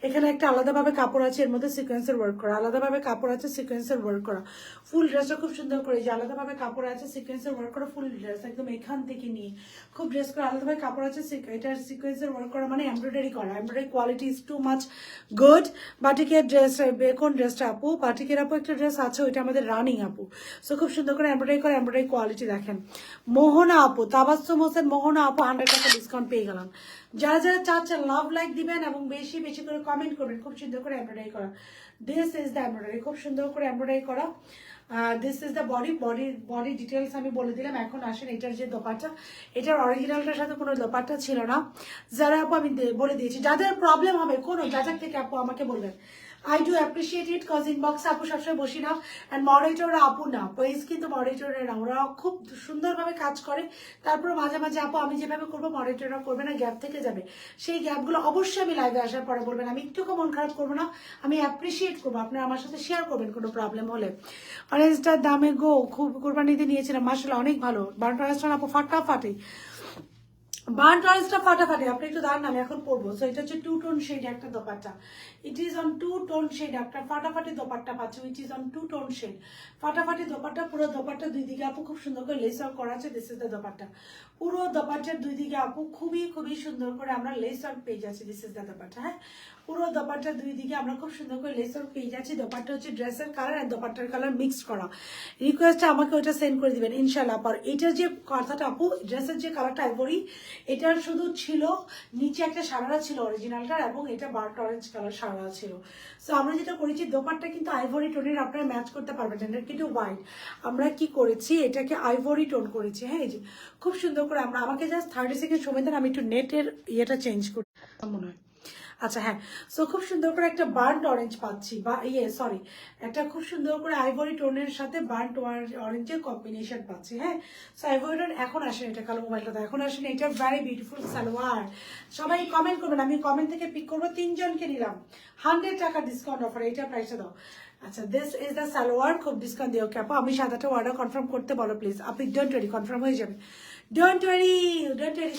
S1: এখানে একটা আলাদাভাবে কাপড় আছে, এর মধ্যে সিকোয়েন্সের ওয়ার্ক করা, আলাদাভাবে কাপড় আছে সিকোয়েন্সের ওয়ার্ক করা। ফুল ড্রেসটা খুব সুন্দর করে, যে আলাদাভাবে কাপড় আছে সিকোয়েন্সের ওয়ার্ক করা, ফুল ড্রেস একদম এখান থেকে নিয়ে খুব ড্রেস করে আলাদাভাবে কাপড় আছে, এটার সিকোয়েন্সের ওয়ার্ক করা, মানে এমব্রয়ডারি করা। Embroidery quality is too much good. বাটিকের ড্রেস, কোন ড্রেসটা আপু? বাটিকের আপু একটা ড্রেস আছে, ওইটা আমাদের রানিং আপু। সো খুব সুন্দর করে এমব্রয়ডারি করে, এমব্রয়ডারি কোয়ালিটি দেখেন। মোহনা আপু, তাবাসসুম হোসেন মোহনা আপু 100 টাকা ডিসকাউন্ট পেয়ে গেলাম। যারা যারা চাচ্ছেন লাভ লাইক দিবেন এবং বেশি বেশি করে কমেন্ট করবেন। খুব সুন্দর করে এমব্রয়ডারি করা, দিস ইজ দ্য এমব্রয়ডারি, খুব সুন্দর করে এমব্রয়ডারি করা। This is the body details আমি বলে দিলাম। এখন আসেন এটার যে দোপাট্টা, এটার অরিজিনালটার সাথে কোনো দোপাট্টা ছিল না। যারা আপু আমি বলে দিয়েছি, যাদের প্রবলেম হবে কোনো যাচাক থেকে আপু আমাকে বলবেন। I do appreciate it cause inbox আপু সবসময় বসি না, and moderator আপু না, পেজ কিন্তু মডারেটরের না, ওরা খুব সুন্দরভাবে কাজ করে। তারপর মাঝে মাঝে আপু আমি যেভাবে করবো মডারেটররা করবে না, গ্যাপ থেকে যাবে। সেই গ্যাপগুলো অবশ্যই আমি লাইভে আসার পরে বলবেন, আমি একটুকু মন খারাপ করবো না, আমি অ্যাপ্রিসিয়েট করবো। আপনারা আমার সাথে শেয়ার করবেন কোনো প্রবলেম হলে। অরেঞ্জটার দামে গো খুব কোরবানিতে নিয়েছিলাম, মাসাল্লাহ অনেক ভালো। বার্ন্ট অরেঞ্জটা আপু ফাটাফাটি, বার্ন্ট অরেঞ্জটা ফাটাফাটি। আপনি একটু দাঁড়ান, আমি এখন পরবো। সো এটা হচ্ছে 2 টোন শেড একটা dupatta, it is on 2 tone shade. একটা ফাটাফাটি দোপাট্টা পাচ্ছে, which is on 2 tone shade. ফাটাফাটি দোপাট্টা, পুরো দোপাট্টা দুই দিকে আপু খুব সুন্দর করে লেস ওয়ার্ক করা আছে। This is the dupatta. পুরো দোপাট্টার দুই দিকে আপু খুবই খুবই সুন্দর করে আমরা লেস ওয়ার্ক পেয়ে যাচ্ছি। This is the dupatta. হ্যাঁ, পুরো দোপাট্টার দুই দিকে আমরা খুব সুন্দর করে লেসর পেয়ে যাচ্ছি। দোপাট্টা হচ্ছে ড্রেসের কালার আর দোপাট্টার কালার মিক্সড করা। রিকোয়েস্টে আমাকে ওটা সেন্ড করে দিবেন ইনশাল্লাহ। পর এটার যে কথাটা আপু, ড্রেসের যে কালারটা আইভরি, এটার শুধু ছিল নিচে একটা সারারা ছিল অরিজিনালটার, এবং এটা বার্ট অরেঞ্জ কালার সারারা ছিল। সো আমরা যেটা করেছি, দোপাট্টা কিন্তু আইভরি টোনের আপনারা ম্যাচ করতে পারবেন, এটা কিন্তু হোয়াইট। আমরা কি করেছি, এটাকে আইভরি টোন করেছি। হ্যাঁ, এই যে খুব সুন্দর করে আমরা, আমাকে জাস্ট 30 সেকেন্ড সময় দেন, আমি একটু নেটের ইয়েটা চেঞ্জ করি মনে হয়। আচ্ছা হ্যাঁ, সো খুব সুন্দর করে একটা বার্ন্ট অরেঞ্জ পাচ্ছি, বা সরি, একটা খুব সুন্দর করে আইভরি টোনের সাথে বার্ন্ট অরেঞ্জের কম্বিনেশন পাচ্ছি। হ্যাঁ, সো আইভরি টোন এখন আসেন, এটা কালো মোবাইলটা এখন আসেন। এটা ভেরি বিউটিফুল সালোয়ার। সবাই কমেন্ট করবেন, আমি কমেন্ট থেকে পিক করবো। 3 জনকে নিলাম 100 টাকা ডিসকাউন্ট অফার, এইটা প্রাইসে দাও। আচ্ছা, দিস ইজ দ্য সালোয়ার, খুব ডিসকাউন্ট দিও ক্যাপা। আমি 7-8টা অর্ডার কনফার্ম করতে বলো প্লিজ। আপনি ডোন্ট ওয়ারি, কনফার্ম হয়ে যাবে। ডোন্ট ওয়ারি,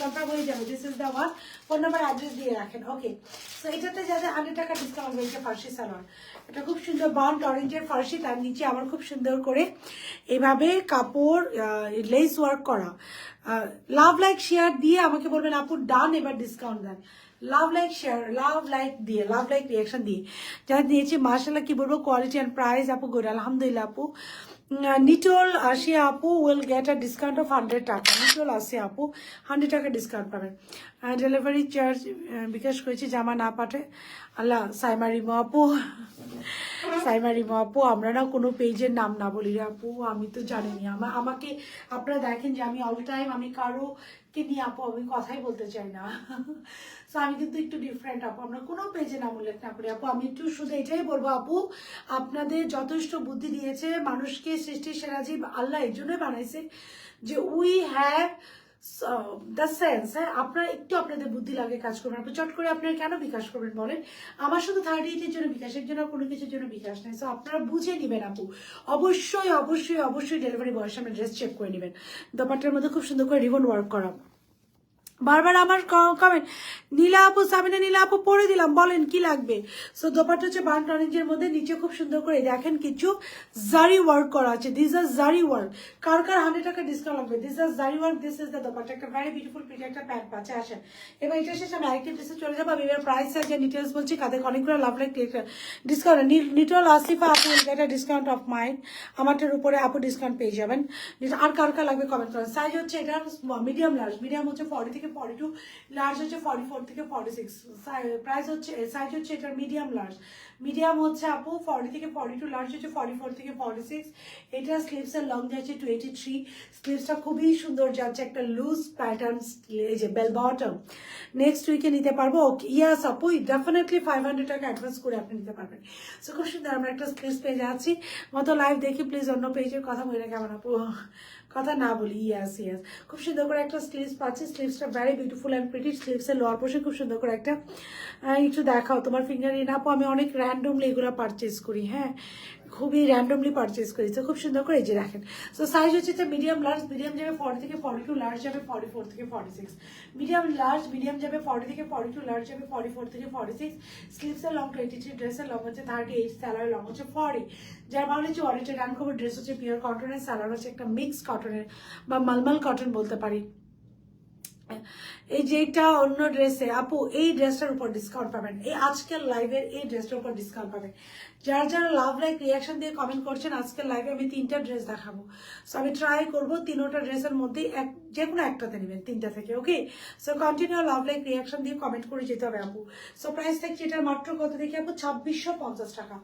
S1: কনফার্ম হয়ে যাবে। This is the one. Phone number address দিয়ে রাখেন। ওকে, সো এটাতে যাদের 100 টাকা ডিসকাউন্ট হয়েছে, ফার্সি সালোয়ার। এটা খুব সুন্দর বার্ন্ট অরেঞ্জের ফার্সি, তার নিচে আমার খুব সুন্দর করে এভাবে কাপড় লেস ওয়ার্ক করা। লাভ লাইক শেয়ার দিয়ে আমাকে বলবেন আপু ডান, এবার ডিসকাউন্ট দেন। Love like share, love like দিয়ে, লাভ লাইক রিয়াকশন দিয়ে যারা দিয়েছি, মার্শাল্লাহ কি বলবো, কোয়ালিটি অ্যান্ড প্রাইস আপু গুড, আলহামদুলিল্লাহ আপু। নিটোল আসিয়া আপু will get a discount of 100 টাকা। নিটোল আসিয়া আপু 100 টাকা ডিসকাউন্ট পাবেন। ডেলিভারি চার্জ বিকাশ করেছি, জামা না পাঠে আল্লাহ। সাইমা রিমো আপু, সাইমা রিমো আপু, আমরা না কোনো পেজের নাম না বলি রে আপু, আমি তো জানিনি। আমাকে আপনারা দেখেন যে আমি অল টাইম আমি কারো কে নিয়ে আপু আমি কথাই বলতে চাই না। সো আমি কিন্তু একটু ডিফারেন্ট আপু, আমরা কোনো পেজে নাম উল্লেখ না করি আপু। আমি একটু শুধু এটাই বলবো আপু, আপনাদের যথেষ্ট বুদ্ধি দিয়েছে মানুষকে, সৃষ্টির সেরা জীব আল্লাহ এর জন্যই বানাইছে যে উই হ্যাভ দ্য সেন্স। হ্যাঁ, আপনারা একটু আপনাদের বুদ্ধি লাগে কাজ করবেন। আপনি চট করে আপনারা কেন বিকাশ করবেন বলেন? আমার শুধু 38-এর জন্য বিকাশের জন্য কোনো কিছুর জন্য বিকাশ নেই। সো আপনারা বুঝে নেবেন আপু, অবশ্যই অবশ্যই অবশ্যই ডেলিভারি বয়ের সামনে ড্রেস চেক করে নেবেন। দোপাট্টার মধ্যে খুব সুন্দর করে রিবন ওয়ার্ক করা। বারবার আমার কমেন্ট, নীলা আপু, সাবিনা নীলা আপু পরে দিলাম, বলেন কি লাগবে। সো দোপাট্টা হচ্ছে বার্ন্ট অরেঞ্জের মধ্যে, নিচে খুব সুন্দর করে দেখেন কিছু জারি ওয়ার্ক করা আছে। দিস আর জারি ওয়ার্ক। কার কার 100 টাকা ডিসকাউন্ট লাগবে? দিস আর জারি work, this is the dupatta. একটা ভেরি বিউটিফুল প্রিন্ট একটা প্যান্ট পাচ্ছে। আসেন এবার এটা শেষে আমি আরেকটি ড্রেসে চলে যাবো। আমি এবার প্রাইস যে ডিটেলস বলছি, কাদের অনেকগুলো love like discount. Nitol Asifa আপু এটা ডিসকাউন্ট অফ মাইন্ড, আমারটার উপরে আপু ডিসকাউন্ট পেয়ে যাবেন। আর কার কার লাগবে কমেন্ট করেন। সাইজ হচ্ছে এটা মিডিয়াম লার্জ, মিডিয়াম হচ্ছে 40 থেকে 42, লার্জ হচ্ছে 44 থেকে 46। প্রাইস হচ্ছে, সাইজ হচ্ছে এটার মিডিয়াম লার্জ, মিডিয়াম হচ্ছে আপু 40 থেকে 42, লার্জ হচ্ছে 44 থেকে 46। এটা স্লিভসের লং যাচ্ছে 23। স্লিভসটা খুবই সুন্দর যাচ্ছে, একটা লুজ প্যাটার্ন, এই যে বেল বটম। নেক্সট উইকে নিতে পারবো। ওকে, ইয়াস আপু, ডেফিনেটলি 500 টাকা অ্যাডভান্স করে আপনি নিতে পারবেন। সো খুব সুন্দর আমরা একটা স্লিভস পেয়ে যাচ্ছি। মতো লাইভ দেখি প্লিজ, অন্য পেজের কথা বলে কেমন আপু, কথা না বলি। ইয়াস ইয়াস, খুব সুন্দর করে একটা স্লিভস পাচ্ছি। স্লিভসটা ভেরি বিউটিফুল অ্যান্ড প্রিটি। স্লিভসের লোয়ার পোর্শন খুব সুন্দর করে একটা, একটু দেখাও তোমার ফিঙ্গার ইন আপু। আমি অনেক র্যান্ডমলি এগুলো পারচেস করি, হ্যাঁ খুবই র্যান্ডমলি পারচেস করি। তো খুব সুন্দর করে এই যে দেখেন। সো সাইজ হচ্ছে যে মিডিয়াম লার্জ, মিডিয়াম যাবে 40 থেকে 42, লার্জ যাবে 44 থেকে 46। মিডিয়াম লার্জ, মিডিয়াম যাবে 40 থেকে 42, লার্জ যাবে 44 থেকে 46। স্লিভসের লং 23, ড্রেসের লং হচ্ছে 38, স্যালার লং হচ্ছে 40। যার মানে হচ্ছে অরেঞ্জের ডান খবর ড্রেস হচ্ছে পিওর কটনের, স্যালার হচ্ছে একটা মিক্স কটনের বা মালমাল কটন বলতে পারি। এই যেটা অন্য ড্রেসে আপু, এই ড্রেসটার উপর ডিসকাউন্ট পাবেন, এই আজকের লাইভের এই ড্রেসটার উপর ডিসকাউন্ট পাবেন। যারা যারা লাভ লাইক রিয়াকশন দিয়ে কমেন্ট করছেন, আজকের লাইভে আমি 3টা ড্রেস দেখাবো। সো আমি ট্রাই করবো 3টা ড্রেসের মধ্যেই যে কোনো একটাতে নেবেন 3টা থেকে। Okay, so continue love like reaction দিয়ে কমেন্ট করে যেতে হবে আপু। সো প্রাইস থাকছে এটার মাত্র কত দেখি আপু, 2650 টাকা।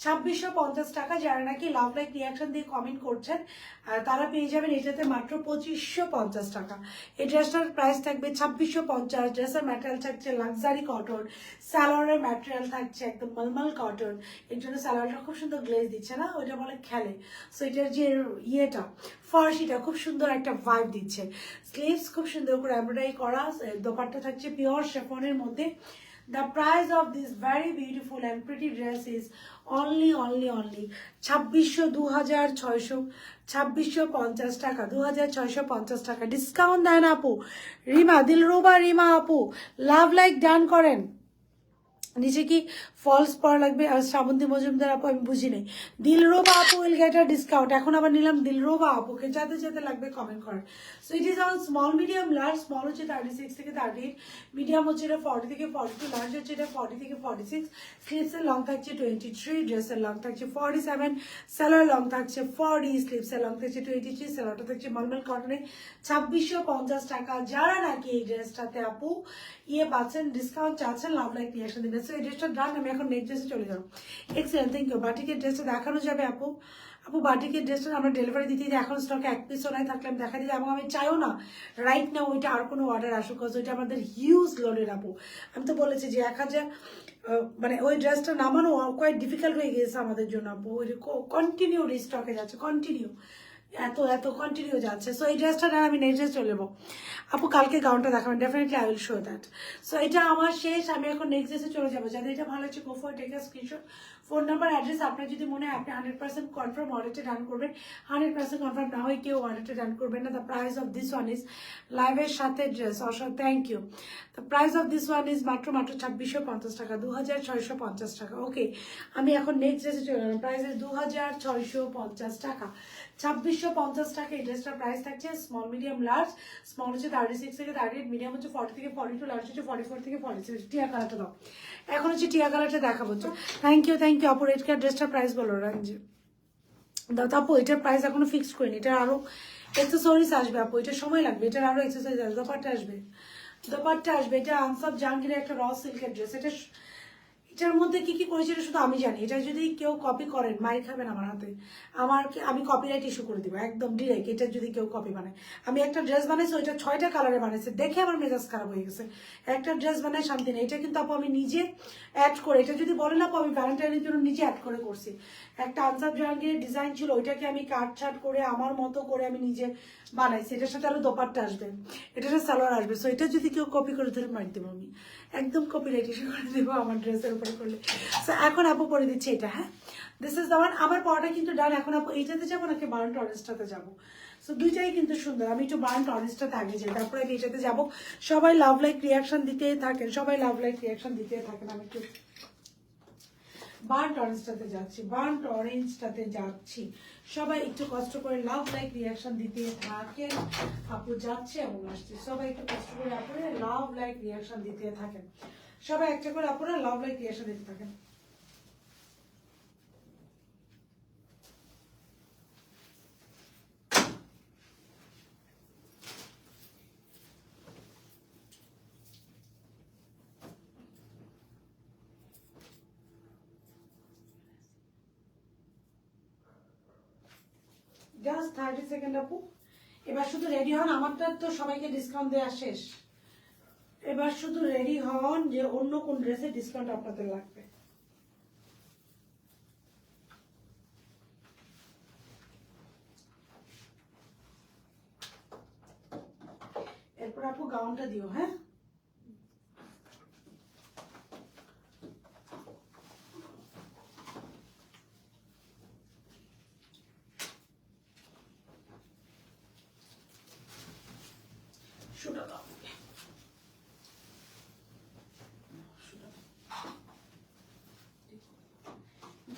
S1: 2650 টাকা। যারা নাকি লাভ লাইক রিয়াকশন দিয়ে কমেন্ট করছেন তারা পেয়ে যাবেন এটাতে মাত্র 2550 টাকা। এই ড্রেসটার প্রাইস থাকবে 2650। ড্রেসের ম্যাটেরিয়াল থাকছে লাক্সারি কটন, স্যালোয়ারের ম্যাটেরিয়াল থাকছে একদম মলমল কটন। এর জন্য স্যালোয়ারটা খুব সুন্দর গ্লেজ দিচ্ছে না, ওইটা বলে খেলে। সো এটার যে ইয়েটা ফার্সিটা খুব সুন্দর একটা ভাইব দিচ্ছে। স্লিভস খুব সুন্দর করে এমব্রয়ডারি করা, দোপাট্টা থাকছে পিওর শেফনের মধ্যে। The price of this very beautiful and pretty dress is only 2650 টাকা, 2650 টাকা। ডিসকাউন্ট দেন আপু। রিমা দিলরুবা, রিমা আপু লাভ লাইক ডান করেন, নিচে কি ফলস পরা লাগবে? আর শ্রাবন্তী মজুমদার আপু আমি বুঝি নাই। দিলরুবা আপু উইল গেট আ ডিসকাউন্ট। এখন আবার নিলাম দিলরুবা আপুকে, যাতে যাতে লাগবে কমেন্ট করেন। So it is on small medium large. Small হচ্ছে 36 থেকে 38, মিডিয়াম হচ্ছে এটা 40 থেকে 42, লার্জ হচ্ছে এটা 40 থেকে 46। স্লিভসের লং থাকছে 23, ড্রেসের লং থাকছে 47, সেলার লং থাকছে 40, স্লিভসের লং থাকছে 23, সেলারটা থাকছে মলমল কটনে 2650 টাকা। যারা নাকি এই ড্রেসটাতে আপু পাচ্ছেন, ডিসকাউন্ট চাচ্ছেন, লাভ লাইক রিয়াকশন দিবেন। সো এই ড্রেসটা ডান। আমি এখন নেক্সট ড্রেসে চলে যাবো। Excellent, thank you. বাটিকের ড্রেসটা দেখানো যাবে আপু? আপু বাটিকের ড্রেসটা আমরা ডেলিভারি দিতে এখন স্টকে এক পিসও নাই, থাকলে আমি দেখা দিই। এবং আমি চাইও না রাইট না ওইটা আর কোনো অর্ডার আসুক, কজ ওইটা আমাদের হিউজ লোডের আপু। আমি তো বলেছি যে 1000 মানে ওই ড্রেসটা নামানো কোয়াইট ডিফিকাল্ট হয়ে গিয়েছে আমাদের জন্য আপু। ওই কন্টিনিউ রিস্টকে যাচ্ছে, কন্টিনিউ এত এত কন্টিনিউ যাচ্ছে। সো এই ড্রেসটা না আমি নেক্সট ড্রেস চলে যাবো আপু। কালকে গাউনটা দেখাবেন, definitely I will show that. So এটা আমার শেষ। আমি এখন নেক্সট ড্রেসে চলে যাবো। যাদের এটা ভালো লাগছে go for take a screenshot. Phone number, address আপনার যদি মনে হয় আপনি 100% কনফার্ম অর্ডারটা ডান করবেন। 100% কনফার্ম না হয় কেউ অর্ডারটা ডান করবেন না। The price of this one is লাইভের সাথে dress awesome, thank you. The price of this one is মাত্র 2650 টাকা, 2650 টাকা। ওকে, আমি এখন নেক্সট ড্রেসে চলে গেলাম। প্রাইস ইজ 2650 টাকা, 2650 টাকা। এই ড্রেসটার প্রাইস থাকছে স্মল মিডিয়াম লার্জ। স্মল হচ্ছে 36 থেকে 38, মিডিয়াম হচ্ছে 40 থেকে 42, লার্জ হচ্ছে 44 থেকে 46। টিয়া কালারটা দাও। এখন হচ্ছে টিয়া কালারটা দেখাবো। থ্যাংক ইউ, থ্যাংক ইউ আপু। রেড কালার ড্রেসটার প্রাইস বলো রাঞ্জি দাও তো আপু। এটার প্রাইস এখনো ফিক্সড করিনি। এটার আরো এক্সেসরিজ আসবে আপু, এটার সময় লাগবে। এটার আরো এক্সেসরিজ আসবে, দোপাট্টা আসবে, দোপাট্টা আসবে। এটা আনসাব জাহাঙ্গীরের একটা র সিল্কের ড্রেস। এটার মধ্যে কি কি করেছে এটা শুধু আমি জানি। এটা যদি কেউ কপি করেন মাইর খাবেন আমার হাতে। আমি কপিরাইট ইস্যু করে দিব একদম ডিরেক্ট। এটা যদি কেউ কপি বানায়। আমি একটা ড্রেস বানাইছি, ওইটা 6টা কালারে বানাইছে, দেখে আমার মেজাজ খারাপ হয়ে গেছে। একটা ড্রেস বানায় শান্তি নেই। এটা কিন্তু আপু আমি নিজে অ্যাড করে, এটা যদি বলেন আপু আমি ভ্যালেন্টাইনের জন্য নিজে অ্যাড করে করছি। একটা আনসাব জাহাঙ্গীরের ডিজাইন ছিল, ওইটাকে আমি কাট ছাট করে আমার মতো করে আমি নিজে বানাইছি। এটার সাথে আরো দোপাট্টা আসবে, এটার সাথে সালোয়ার আসবে। সো এটা যদি কেউ কপি করে ধরে মার দেবো আমি, একদম কপিরাইট ইস্যু করে দেবো আমার ড্রেসের উপরে করলে। সো এখন আপু পরে দিচ্ছি এটা। হ্যাঁ, দিস ইজ দ্য ওয়ান। আমার পড়াটা কিন্তু ডান। এখন আপু এইটাতে যাবো নাকি বার্ন টরেস্টটাতে যাবো? সো দুইটাই কিন্তু সুন্দর। আমি একটু বার্ন টরেস্টটাতে আগে যাই, তারপরে আমি এটাতে যাবো। সবাই লাভ লাইক রিয়াকশন দিতেই থাকেন, সবাই লাভ লাইক রিয়াকশন দিতেই থাকেন। আমি একটু বার্ন অরেঞ্জটাতে যাচ্ছি, বার্ন অরেঞ্জটাতে যাচ্ছি। সবাই একটু কষ্ট করে লাভ লাইক রিয়াকশন দিতে থাকেন। আপু যাচ্ছে এবং আসছে। সবাই একটু কষ্ট করে আপুরে লাভ লাইক রিয়াকশন দিতে থাকেন। সবাই একটা করে আপুরা লাভ লাইক রিয়াকশন দিতে থাকেন। জাস্ট 30 সেকেন্ড আপু। এবার শুধু রেডি হন, আমারটা তো সবাইকে ডিসকাউন্ট দেওয়া শেষ। এবার শুধু রেডি হন যে অন্য কোন ড্রেসে ডিসকাউন্ট আপনাদের লাগবে। এরপর আপু গাউনটা দিও। হ্যাঁ, শুটা দাও।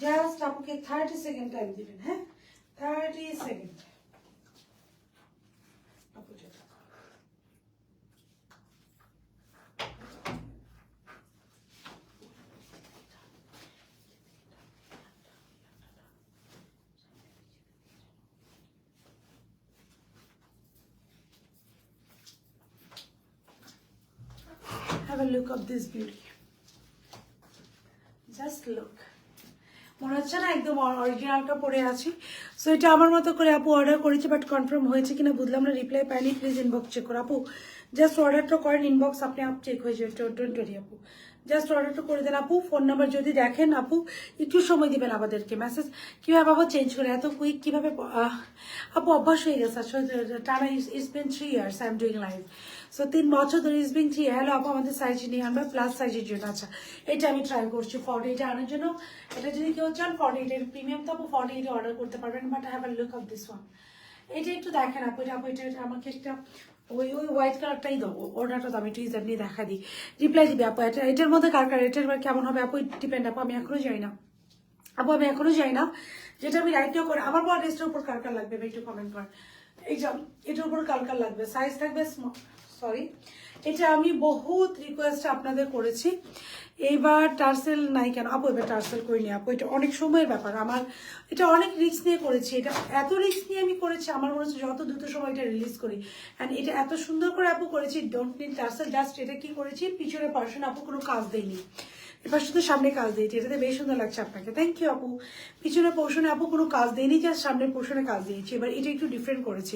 S1: জাস্ট আপুকে 30 সেকেন্ড টাইম দিবেন। হ্যাঁ, 30 সেকেন্ড। আপু যেটা have a look of this beauty. Just look. মনে হচ্ছে না একদম অরিজিনালটা পরে আছি। সো এটা আমার মতো করে আপু অর্ডার করেছি, বাট কনফার্ম হয়েছে কিনা বুঝলাম না। রিপ্লাই পাইনি, প্লিজ ইনবক্স চেক করো আপু। জাস্ট অর্ডারটা করেন, ইনবক্স আপনি আপ চেক হয়ে যাবে। ডোন্ট ওয়ারি আপু, জাস্ট অর্ডারটা করে দেন আপু। ফোন নাম্বার যদি দেখেন আপু একটু সময় দিবেন আমাদেরকে। মেসেজ কীভাবে বাবা চেঞ্জ করে এত কুইক কীভাবে আপু? অভ্যাস হয়ে গেছে আসলে টানা। It's been 3 years I am doing live. So 3 বছর ধরে ইটস বিন 3 years। হ্যালো আপু, আমাদের সাইজ নিয়ে আনবে প্লাস সাইজের জন্য। আচ্ছা, এটা আমি ট্রাই করছি 48 আনার জন্য। এটা যদি কেউ চান 48 এর প্রিমিয়াম তো আপু 48 অর্ডার করতে পারবেন। But have a look of this one. এটা একটু দেখেন আপু। এটা আপু এটা আমাকে একটা ওই হোয়াইট কালারটাই দেবো, ওড়নাটা তো আমি টিজার নিয়ে দেখা দিই, রিপ্লাই দিবি আপু। এটার মধ্যে কার এটার কেমন হবে আপু ডিপেন্ড আপু, আমি এখনো যাই না আপু, আমি এখনো যাই না, যেটা আমি রাইটও করে আমার বড় ড্রেসটার উপর কার লাগবে একটু কমেন্ট কর। এইটা এটার উপর কার লাগবে, সাইজ থাকবে সরি, এটা আমি বহুত রিকোয়েস্ট আপনাদের করেছি। এইবার টার্সেল নাই কেন আপু, এবার টার্সেল করিনি আপু, এটা অনেক সময়ের ব্যাপার আমার, এটা অনেক রিস্ক নিয়ে করেছি, এটা এত রিস্ক নিয়ে আমি করেছি, আমার মনে হচ্ছে যত দ্রুত সময় এটা রিলিজ করি। অ্যান্ড এটা এত সুন্দর করে আপু করেছি, ডোন্ট নিড টার্সেল, জাস্ট এটা কি করেছি পিছনে পার্সন আপু কোনো কাজ দেয়নি, এবার শুধু সামনে কাজ দিয়েছি, এটাতে বেশ সুন্দর লাগছে আপনাকে, থ্যাংক ইউ আপু। পিছনের পোর্শনে আপু কোনো কাজ দেয়নি, জাস্ট সামনের পোর্শনে কাজ দিয়েছি, এবার এটা একটু ডিফারেন্ট করেছি,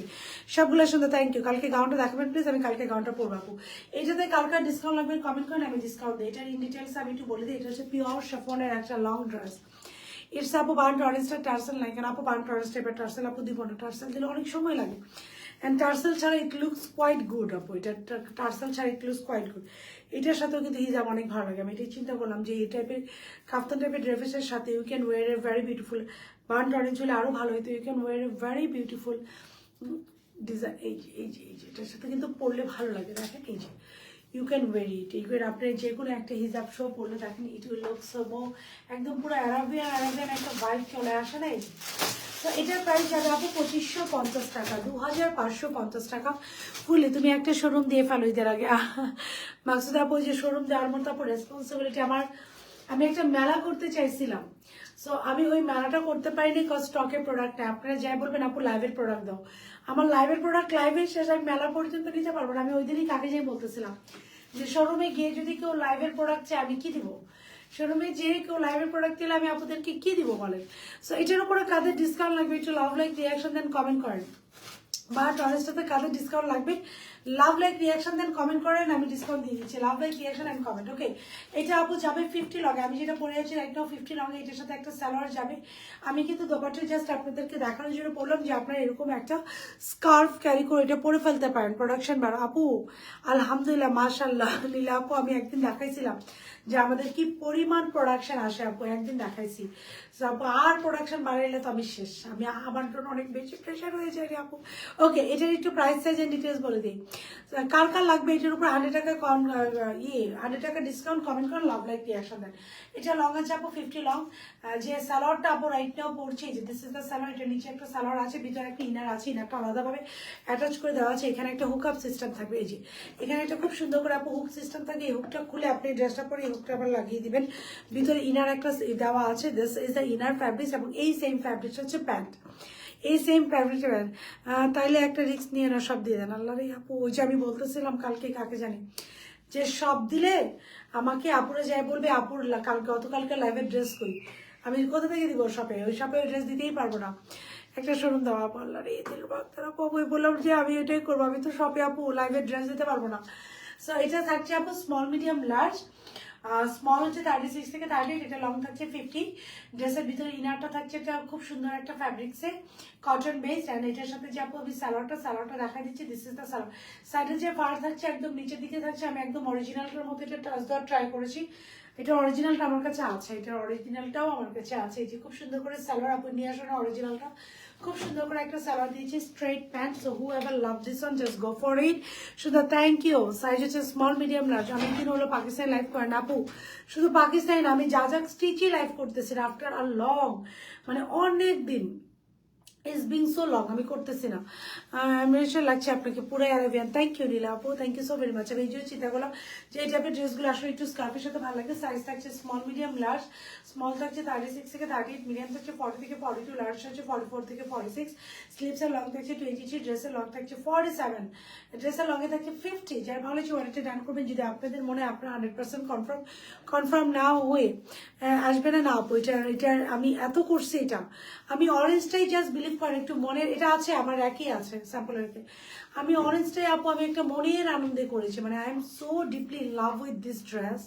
S1: সবগুলো সুন্দর, থ্যাংক ইউ। কালকে গাউনটা দেখাবেন প্লিজ, আমি কালকে গাউনটা পরবো আপু। এটাতে কালকার ডিসকাউন্ট লাগবে কমেন্ট করেন, আমি ডিসকাউন্ট দিই। এটার ইন ডিটেলস আমি একটু বলে দিই, এটা হচ্ছে পিওর শিফনের একটা লং ড্রেস। ইটস আপু বান্ট অরেঞ্জটা টার্সেল নাই কেন আপু, বান্ট অরেঞ্জ টাইপের টার্সেল আপু দিব না, টার্সেল দিলে অনেক সময় লাগে, অ্যান্ড টার্সেল ছাড়া ইট লুকস কোয়াইট গুড আপু, এটা টার্সেল ছাড়া ইট লুকস কোয়াইট গুড। এটার সাথেও কিন্তু হিজাব অনেক ভালো লাগে, আমি এটাই চিন্তা করলাম যে এই টাইপের কাফতান টাইপের ড্রেসের সাথে you can wear a very beautiful, burnt orange হলে আরও ভালো হতো, you can wear a very beautiful design, এই যে এই যে এই যে এটার সাথে কিন্তু পরলে ভালো লাগে, দেখেন এই যে ইউ ক্যান ওয়ার ইট, এইবার আপনি যে কোনো একটা হিজাব শো পরলে দেখেন ইট উইল লুক সো একদম পুরো অ্যারাবিয়ান একটা ভাইব চলে আসে না। তো এটার প্রাইস যাবে আপু 2550 টাকা, 2550 টাকা ফুলে। তুমি একটা শোরুম দিয়ে ফেলো ঈদের আগে, মাকসুদ আপু যে শোরুম দেওয়ার মতো আপু রেসপন্সিবিলিটি আমার, আমি একটা মেলা করতে চাইছিলাম, সো আমি ওই মেলাটা করতে পারিনি কজ স্টকের প্রোডাক্ট নেই। আপনারা যাই বলবেন আপু লাইভের প্রোডাক্ট দাও, আমার লাইভের প্রোডাক্ট লাইভের শেষ, আমি মেলা পর্যন্ত নিতে পারবো না। আমি ওই দিনই কাকে যাই বলতেছিলাম যে শোরুমে গিয়ে যদি কেউ লাইভের প্রোডাক্ট চাই আমি কি দিব, শোরুমে যে কেউ লাইভের প্রোডাক্ট দিলে আমি আপনাদেরকে কি দিব বলেন। সো এটার উপরে কাদের ডিসকাউন্ট লাগবে একটু লাভ লাইক রিয়াকশন দেন কমেন্ট করেন, বা টরেস্টাতে কাদের ডিসকাউন্ট লাগবে লাভ লাইক রিয়াকশন দেন কমেন্ট করেন, আমি ডিসকাউন্ট দিয়ে দিচ্ছি, love like reaction and comment. Okay, এটা আপু যাবে 50 লগে, আমি যেটা পরে আছি একটাও 50 লগে, এটার সাথে একটা সালোয়ার যাবে। আমি কিন্তু দোপাট্টা জাস্ট আপনাদেরকে দেখানোর জন্য বললাম যে আপনারা এরকম একটা স্কার্ফ ক্যারি করে এটা পরে ফেলতে পারেন, প্রোডাকশন বাড়া আপু আলহামদুলিল্লাহ মাশাআল্লাহ লীলা আপু, আমি একদিন দেখাইছিলাম যে আমাদের কি পরিমাণ প্রোডাকশন আসে আপু, একদিন দেখাইছি আপু, আর প্রোডাকশন বাড়াইলে তো আমি শেষ, আমি আমার জন্য অনেক বেশি প্রেশার হয়ে যায় রে আপু। ওকে, এটার একটু প্রাইস সাইজ এন্ড ডিটেলস বলে দিই, কার কার লাগবে এটার উপর 100 টাকা কম 100 টাকা ডিসকাউন্ট কমেন্ট করেন, লাভ লাইক রিয়াকশন দেন। এটা লং আছে আপু 50 লং, যে সালোয়ারটা আপু রাইট নাও পড়ছে, যে দিস ইজ দ্য সালোয়ার, এটা নিচে একটা সালোয়ার আছে, ভিতরে একটা ইনার আছে, ইনারটা আলাদাভাবে অ্যাটাচ করে দেওয়া আছে, এখানে একটা হুক আপ সিস্টেম থাকবে, এই যে এখানে একটা খুব সুন্দর করে আপু হুক সিস্টেম থাকে, এই হুকটা খুলে আপনি ড্রেসটা পরে এই হুকটা আবার লাগিয়ে দিবেন, ভিতরে ইনার একটা দেওয়া আছে, this is the inner fabrics, এবং এই সেম ফ্যাব্রিক্স হচ্ছে প্যান্ট, এই সেম ফ্যাব্রিক, তাইলে একটা রিস্ক নিয়ে না সব দিয়ে দেন আল্লাহ রে আপু। ওই যে আমি বলতেছিলাম কালকে কাকে জানি যে সব দিলে আমাকে আপুরে যাই বলবে আপুর গতকালকে লাইভের ড্রেস কই, আমি কোথা থেকে দিব শপে, ওই শপে ওই ড্রেস দিতেই পারবো না, একটা শোরুম দেওয়া আপু আল্লাহ রে দিল বাচ্চারা আপু, বললাম যে আমি এটাই করবো, আমি তো শপে আপু লাইভের ড্রেস দিতে পারবো না। সো এটা থাকছে আপু স্মল মিডিয়াম লার্জ, স্মল হচ্ছে 36 থেকে 38, এটা লং থাকছে 50, ড্রেসের ভিতরে ইনারটা থাকছে এটা খুব সুন্দর একটা ফ্যাব্রিক্সে কটন বেসড, অ্যান্ড এটার সাথে যে আপু আমি সালোয়ারটা দেখা দিচ্ছি, দিস ইজ দ্য সালোয়ার। সাইডে যে পার থাকছে একদম নিচের দিকে থাকছে, আমি একদম অরিজিনালটার মতো এটা টাচ দেওয়ার ট্রাই করেছি, এটা অরিজিনালটা আমার কাছে আছে, এটার অরিজিনালটাও আমার কাছে আছে, এই যে খুব সুন্দর করে সালোয়ার আপু নিয়ে আসো না, অরিজিনালটা খুব সুন্দর করে একটা সালোয়ার দিয়েছি, straight pant, so who ever love this one just go for it. শুধু থ্যাংক ইউ, সাইজ হচ্ছে স্মল মিডিয়াম লার্জ। আমি দিন হলো পাকিস্তানি লাইভ করেন আপু, শুধু পাকিস্তানি না আমি যা স্টিচই লাইভ করতেছি আফটার আ লং, মানে অনেক দিন, ইজ বিং সো লং আমি করতেছি না, লাগছে আপনাকে পুরো অ্যারাবিয়ান, থ্যাংক ইউ নীলা আপু, thank you so very much. আমি এই যে চিন্তা করলাম যে এই টাইপের ড্রেসগুলো আসলে একটু স্কার্ফের সাথে ভালো লাগে। সাইজ থাকছে স্মল মিডিয়াম লার্জ, স্মল থাকছে 36 থেকে 38, মিডিয়াম থাকছে 40 থেকে 42, লার্জ হচ্ছে 44 থেকে 46, স্লিভসের লং থাকছে 23, ড্রেসের লং থাকছে 47, ড্রেসের লংয়ে থাকছে 50। যার ভালো হচ্ছে ওয়ারেন্টি ডান করবেন, যদি আপনাদের মনে আপনার 100% কনফার্ম না হয়ে আসবে না আপু। এটা আমি এত করছি, এটা আমি অরেঞ্জটাই জাস্ট বিলিভ করেন একটু মনের, এটা আছে আমার একই আছে স্যাম্পলের, আমি অরেঞ্জটাই আপু আমি একটা মনের আনন্দে করেছি, মানে I am so deeply in love with this dress.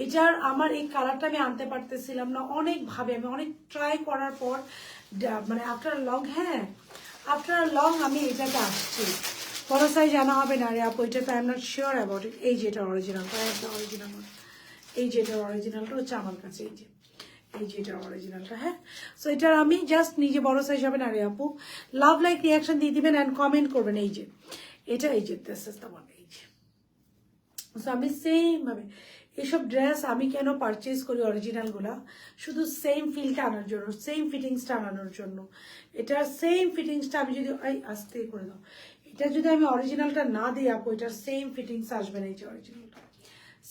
S1: এটার আমার এই কালারটা আমি আনতে পারতেছিলাম না অনেকভাবে, আমি অনেক ট্রাই করার পর মানে আফটার লং, হ্যাঁ আফটার লং আমি এটাতে আসছি। বড় সাইজ আনা হবে না রে আপু, এটাতে I am not sure about it. এই যেটা অরিজিনালটা, এই যেটা অরিজিনালটা হচ্ছে আমার কাছে, এই যে এটা অরিজিনালটা, হ্যাঁ। সো এটা আমি জাস্ট নিজে বড় সাইজ হবে না রে আপু, লাভ লাইক রিয়াকশন দিয়ে দিবেন অ্যান্ড কমেন্ট করবেন। এই যে এটা এই যে দিস ইজ দ্য ওয়ান, এই যে। সো আমি সেমভাবে এইসব ড্রেস আমি কেন পারচেজ করি অরিজিনালগুলা, শুধু সেম ফিলটা আনার জন্য, সেম ফিটিংসটা আনানোর জন্য। এটার সেম ফিটিংসটা আমি যদি আস্তে করে দাও, এটা যদি আমি অরিজিনালটা না দিই আপু, এটার সেম ফিটিংস আসবে না। এই যে অরিজিনালটা,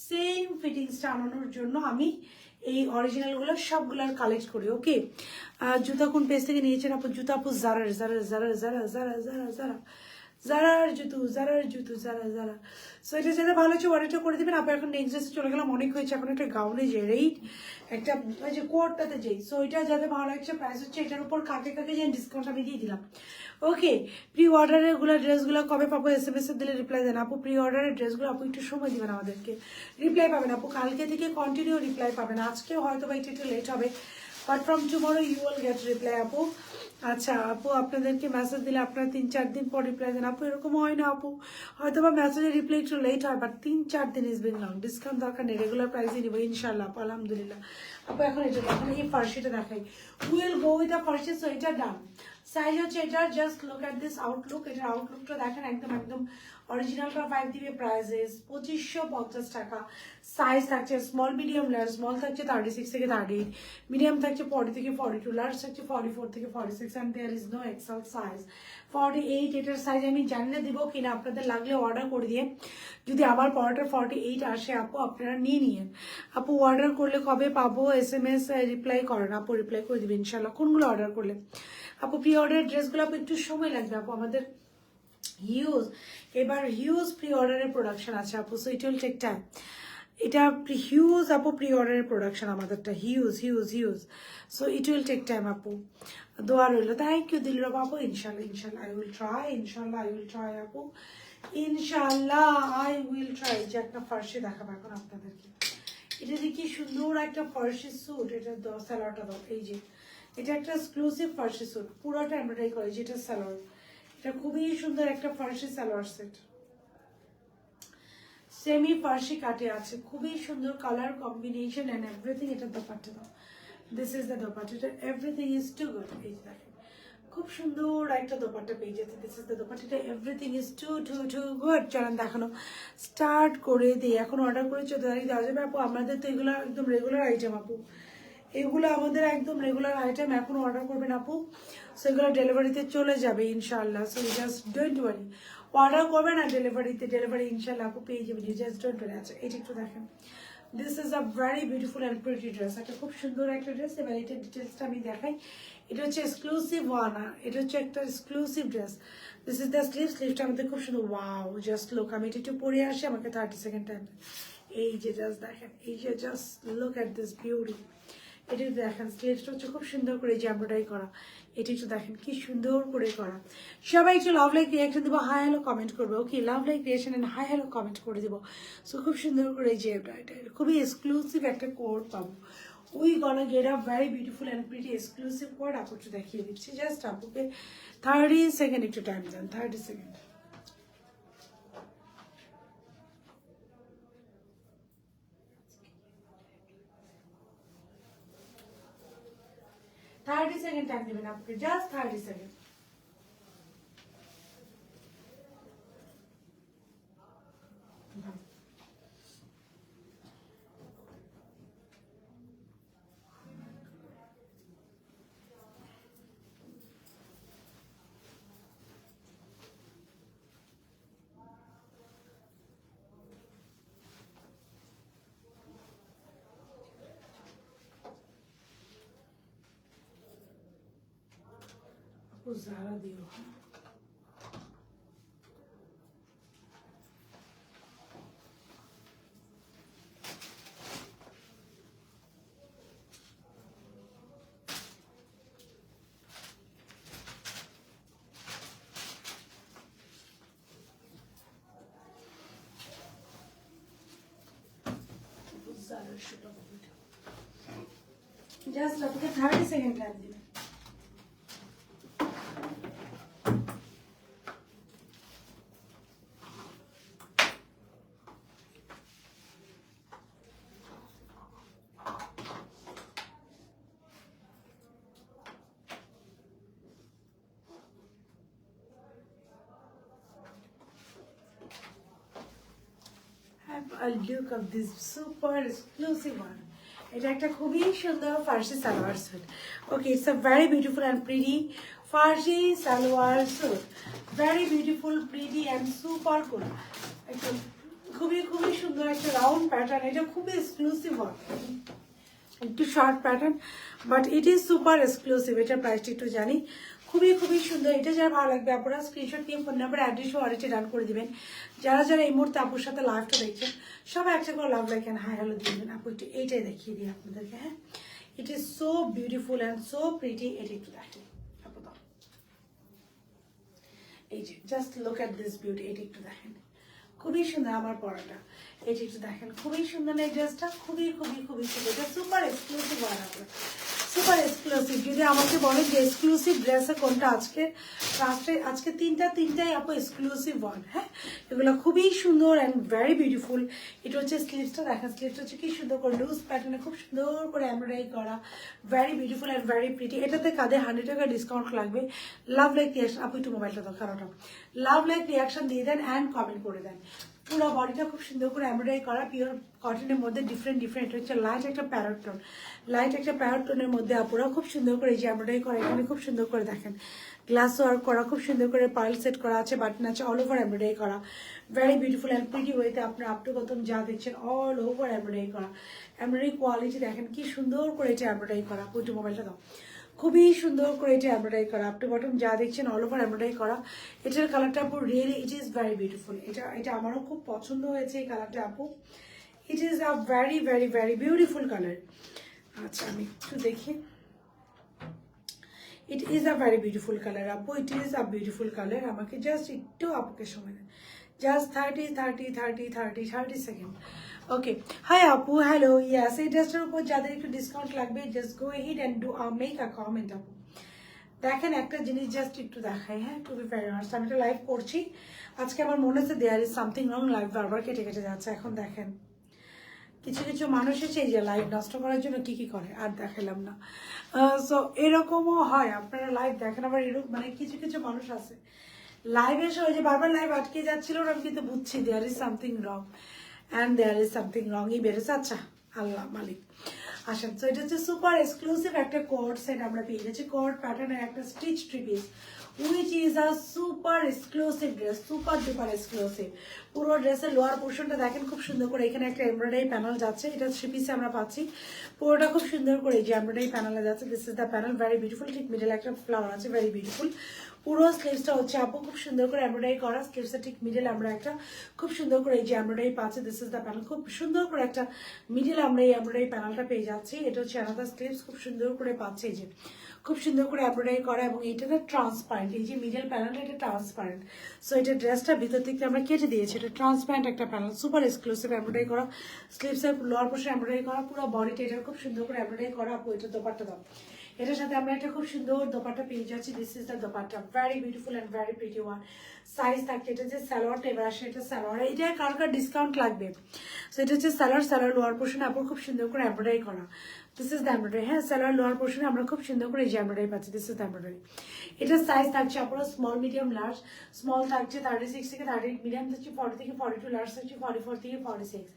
S1: সেম ফিটিংসটা আনানোর জন্য আমি এই অরিজিনালগুলো সবগুলার কালেক্ট করি। ওকে, জুতা কোন পেজ থেকে নিয়েছেন আপু? জুতা আপু জারার জারার জারার জারার জারার জারার জারা জারার জুতু জারার জুতু জারা জারা। সো এটা যেটা ভালো হচ্ছে অর্ডারটা করে দেবেন আপু। এখন নেক্সট ড্রেসে চলে গেলাম, অনেক হয়েছে। এখন একটা গাউনে যে রেট, একটা ওই যে কোটটাতে যেই, সো এটা যাতে ভালো লাগছে, প্রাইস হচ্ছে এটার উপর কাকে কাকে যে ডিসকাউন্ট আমি দিয়ে দিলাম। ওকে, প্রি অর্ডারের গুলো ড্রেসগুলো কবে পাবো? SMS এ দিলে রিপ্লাই দেন আপু। প্রি অর্ডারের ড্রেসগুলো আপু একটু সময় দিবেন আমাদেরকে, রিপ্লাই পাবেন আপু। কালকে থেকে কন্টিনিউ রিপ্লাই পাবেন, আজকেও হয়তো বা একটু লেট হবে, but from tomorrow you will get reply আপু। আচ্ছা আপু, আপনাদেরকে মেসেজ দিলে আপনারা 3-4 দিন পর রিপ্লাই দেন আপু। এরকম হয় না আপু, হয়তো বা মেসেজের রিপ্লাই একটু লেট হয়, বাট 3-4 দিন ইজ বিন লং। ডিসকাউন্ট দরকার নেই, রেগুলার প্রাইসই নিবো ইনশাল্লাহ আপু, আলহামদুলিল্লাহ আপু। এখন এটা এখন এই ফার্সিটা দেখাই, will go with the Farsi. So এটা ডান সাইজ হচ্ছে এটার, just look at this Outlook. এটার আউটলুকটা দেখেন, একদম একদম অরিজিনালটা 5 দিবে, প্রাইসেস 2550 টাকা। সাইজ থাকছে স্মল, মিডিয়াম, লার্জ। স্মল থাকছে 36 থেকে 38, মিডিয়াম থাকছে 40 থেকে 42, লার্জ থাকছে 44 থেকে 46, and there is no XL size 48। এটার সাইজ আমি জানি না দিব কিনা, আপনাদের লাগলে অর্ডার করে দিয়ে, যদি আমার পরোটা 48 আসে আপু, আপনারা নিয়ে নিন আপু। অর্ডার করলে কবে পাবো? SMS রিপ্লাই করেন আপু, রিপ্লাই করে দিবেন ইনশাল্লাহ। কোনগুলো অর্ডার করলে আপু? প্রি অর্ডারের ড্রেসগুলো আপু একটু সময় লাগবে আপু, আমাদের হিউজ, এবার হিউজ প্রি অর্ডারের প্রোডাকশন আছে আপু, so it will take time. এটা হিউজ আপু, প্রি অর্ডারের প্রোডাকশন আমাদেরটা huge huge huge, so it will take time আপু। দোয়া রইল, থ্যাংক ইউ দিলরব আপু। ইনশাল্লাহ ইনশাল্লাহ আই উইল ট্রাই, ইনশাল্লাহ আই উইল ট্রাই আপু, ইনশাল্লাহ আই উইল ট্রাই। যে একটা ফার্সি দেখাবো এখন আপনাদেরকে, এটা যে কি সুন্দর একটা ফার্সি স্যুট। এটা স্যালোয়ারটা দাও, এই যে এটা একটা এক্সক্লুসিভ ফার্সি স্যুট, পুরোটা এমব্রয়ডারি করে, যেটা স্যালোয়ার। এটা খুবই সুন্দর একটা ফার্সি সালোয়ার সেট, সেমি ফার্সি কাটে আছে, খুবই সুন্দর কালার কম্বিনেশন এন্ড এভরিথিং। এটা দোপাট্টা দাও, this is the dupatta, everything is too good. এই দেখেন খুব সুন্দর একটা দোপাট্টা পেয়ে যেতে, this is the dupatta, everything is too too too good. চলেন দেখানো স্টার্ট করে দিই। এখন অর্ডার করে 14 তারিখ দেওয়া যাবে আপু। আমাদের তো এগুলো একদম রেগুলার আইটেম আপু, এগুলো আমাদের একদম রেগুলার আইটেম। এখন অর্ডার করবেন আপু, সেগুলো ডেলিভারিতে চলে যাবে ইনশাআল্লাহ। So just don't worry, order করবেন আর ডেলিভারি ইনশাআল্লাহ আপু পেয়ে যাবেন, জাস্ট ডোন্ট ওয়ারি। আচ্ছা এটা একটু দেখেন, this is a very beautiful and pretty dress, একটা খুব সুন্দর একটা ড্রেস। এবার এটার ডিটেলসটা আমি দেখাই। এটা হচ্ছে এক্সক্লুসিভ ওয়ান, এটা হচ্ছে একটা exclusive dress. This is the স্লিভসটা আমাদের খুব সুন্দর, ওয়াও জাস্ট লুক। আমি এটা একটু পরে আসি, আমাকে 30 সেকেন্ড টাইম। এই যে জাস্ট দেখেন, এই যে just look at this beauty. এটা দেখেন স্লিভসটা হচ্ছে খুব সুন্দর করে যে এমব্রয়ডারি করা, এটা একটু দেখেন কি সুন্দর করে করা। সবাই একটু লাভ লাইক রিয়াকশন দিব, হাই হ্যালো কমেন্ট করবে। Okay, love like reaction and hi hello comment করে দিব। সো খুব সুন্দর করে যে এমব্রয়ডারি, খুবই এক্সক্লুসিভ একটা কোড পাবো। We gonna get a very beautiful and pretty exclusive code. আপুকে দেখিয়ে দিচ্ছি, জাস্ট আপুকে 30 সেকেন্ড একটু টাইম দেন, 30 সেকেন্ড। 30 সেকেন্ড টাইম দেবেন আপুকে, just 30 second. Zara diyor. Zara şurada buydu. Just आपके 30 सेकंड टाइम दिए। a look of this super exclusive one. এটা একটা খুবই সুন্দর Farsi salwar suit. Okay, it's a very beautiful and pretty Farsi salwar suit, very beautiful pretty and super cool. একটা খুবই খুবই সুন্দর একটা রাউন্ড প্যাটার্ন, এটা খুবই এক্সক্লুসিভ হয়, একটু short pattern but it is super exclusive. এটার প্রাইসটা একটু জানি, খুবই খুবই সুন্দর। এটা যারা ভালো লাগবে আপনারা স্ক্রিনশট নিয়ে ফোন নাম্বার অ্যাড্রেস ও অর্ডারটি ডান করে দিবেন। যারা যারা এই মুহূর্তে আপুর সাথে লাইভটা দেখছেন সবাই একটা করে love like and hi hello দিয়ে দেবেন। আপু একটু এইটাই দেখিয়ে দিই আপনাদেরকে। হ্যাঁ, it is so beautiful and so pretty. এটা একটু দেখেন আপু, দাও এই যে just look at this beauty. এটা একটু দেখেন, খুবই সুন্দর আমার পরাটা। এটা একটু দেখেন, খুবই সুন্দর এই ড্রেসটা, খুবই খুবই খুবই সুন্দর। এটা সুপার এক্সক্লুসিভ হয় আপনার, সুপার এক্সক্লুসিভ। যদি আমাকে বলেন যে এক্সক্লুসিভ ড্রেসে কোনটা, আজকে তিনটাই আপু এক্সক্লুসিভ ওয়ান। হ্যাঁ, এগুলো খুবই সুন্দর অ্যান্ড ভেরি বিউটিফুল। এটা হচ্ছে স্লিভসটা দেখেন, স্লিভসটা হচ্ছে কি সুন্দর করে লুজ প্যাটার্নে খুব সুন্দর করে এমব্রয়ডারি করা, very beautiful and very pretty. এটাতে কাঁধে 100 টাকা ডিসকাউন্ট লাগবে। লাভ লাইক রিয়াকশন, আপু একটু মোবাইলটা দাও কারোটা, লাভ লাইক রিয়াকশন দিয়ে দেন অ্যান্ড কমেন্ট করে দেন। পুরো বডিটা খুব সুন্দর করে এমব্রয়ডারি করা, পিওর কটনের মধ্যে ডিফারেন্ট হচ্ছে লাইট একটা প্যারট টোন, লাইট একটা প্যারট টোনের মধ্যে আপুরা খুব সুন্দর করে যে এমব্রয়ডারি করা, এখানে খুব সুন্দর করে দেখেন গ্লাস ওয়ার্ক করা, খুব সুন্দর করে পার্ল সেট করা আছে, বাটন আছে, অল ওভার এমব্রয়ডারি করা, ভেরি বিউটিফুল অ্যান্ড প্রিটি ওয়েতে আপনার আপ টু বটম যা দেখছেন অল ওভার এমব্রয়ডারি করা। এমব্রয়ডারি কোয়ালিটি দেখেন কি সুন্দর করে এটা এমব্রয়ডারি করা। পুরো মোবাইলটা দাও, খুবই সুন্দর করে এটা এমব্রয়ডারি করা, আপ টু বটম যা দেখছেন অল ওভার এমব্রয়ডারি করা। এটার কালারটা আপু really it is very beautiful. এটা আমারও খুব পছন্দ হয়েছে এই কালারটা আপু। It is a very very very beautiful colour. আচ্ছা আমি একটু দেখি, it is a very beautiful colour আপু, it is a beautiful colour. আমাকে জাস্ট একটু আপুকে সময় দেন, জাস্ট 30 সেকেন্ড। ওকে, হাই আপু, হ্যালো, ইয়াস। এই ড্রেসটার উপর যাদের একটু ডিসকাউন্ট লাগবে just go hit and do make a comment আপু। দেখেন একটা জিনিস জাস্ট একটু দেখাই। হ্যাঁ, টু বি ভেরি অনেস্ট, আমি একটা লাইভ করছি আজকে, আমার মনে হচ্ছে there is something wrong, live বারবার কেটে কেটে যাচ্ছে। এখন দেখেন কিছু কিছু মানুষ এসে এই যে লাইভ নষ্ট করার জন্য কি কি করে, আর দেখালাম না। সো এরকমও হয়, আপনারা লাইভ দেখেন, আবার এরকম মানে কিছু কিছু মানুষ আছে লাইভ এসে ওই যে বারবার লাইভ আটকে যাচ্ছিল, আমি কিন্তু বুঝছি there is something wrong and there is something রংই বেড়েছে। আচ্ছা, আল্লাহ মালিক। আসেন, তো এটা হচ্ছে সুপার এক্সক্লুসিভ একটা কোট সেট আমরা পেয়ে গেছি, কোট প্যাটার্নের একটা stitch three piece, which is a super exclusive dress, super duper exclusive। পুরো ড্রেসের লোয়ার পোর্শনটা দেখেন খুব সুন্দর করে, এখানে একটা এমব্রয়ডারি প্যানেল যাচ্ছে, এটা থ্রি পিসে আমরা পাচ্ছি। পুরোটা খুব সুন্দর করে যে এমব্রয়ডারি প্যানেলে যাচ্ছে, this is the panel, very beautiful. ঠিক মিডল একটা ফ্লাওয়ার আছে, ভেরি বিউটিফুল। পুরো স্লিভসটা হচ্ছে আপু খুব সুন্দর করে এমব্রয়ডারি করা, স্লিভসটা ঠিক মিডল আমরা একটা খুব সুন্দর করে এই যে এমব্রয়ডারি পাচ্ছি, দিস ইজ দ্য প্যানেল। খুব সুন্দর করে একটা মিডল আমরা এই এমব্রয়ডারি প্যানেলটা পেয়ে যাচ্ছি। এটা হচ্ছে আলাদা স্লিভস, খুব সুন্দর করে পাচ্ছি, এই যে খুব সুন্দর করে এমব্রয়ডারি করা, এবং এটা না ট্রান্সপারেন্ট, এই যে মিডল প্যানেলটা এটা ট্রান্সপারেন্ট। সো এটা ড্রেসটা ভিতর থেকে আমরা কেটে দিয়েছি, এটা ট্রান্সপারেন্ট একটা প্যানেল, সুপার এক্সক্লুসিভ এমব্রয়ডারি করা, স্লিভসের লোয়ার পোর্শন এমব্রয়ডারি করা, পুরো বডিটা এটা খুব সুন্দর করে এমব্রয়ডারি করা। আপু এটা দোপাট্টা দাও, এটার সাথে আমরা একটা খুব সুন্দর দোপাট্টা পেয়ে যাচ্ছি, this is the dupatta, very beautiful and very pretty one. Size থাকছে, এটা যে সালোয়ারটা এবার আসে, এটা সালোয়ার, এটা কার কার ডিসকাউন্ট লাগবে। সো এটা হচ্ছে সালোয়ার লোয়ার পোর্শন আপু খুব সুন্দর করে এমব্রয়ডারি করা, দিস ইজ দ্য এমব্রয়ডারি। হ্যাঁ, সালোয়ার লোয়ার পোর্শনে আমরা খুব সুন্দর করে এই যে এমব্রয়ডারি পাচ্ছি, দিস ইজ দ্য এমব্রয়ডারি। এটার সাইজ থাকছে আপনার স্মল মিডিয়াম লার্জ, স্মল থাকছে 36 থেকে 38, মিডিয়াম থাকছে 40 থেকে 42, লার্জ থাকছে 44 থেকে 46।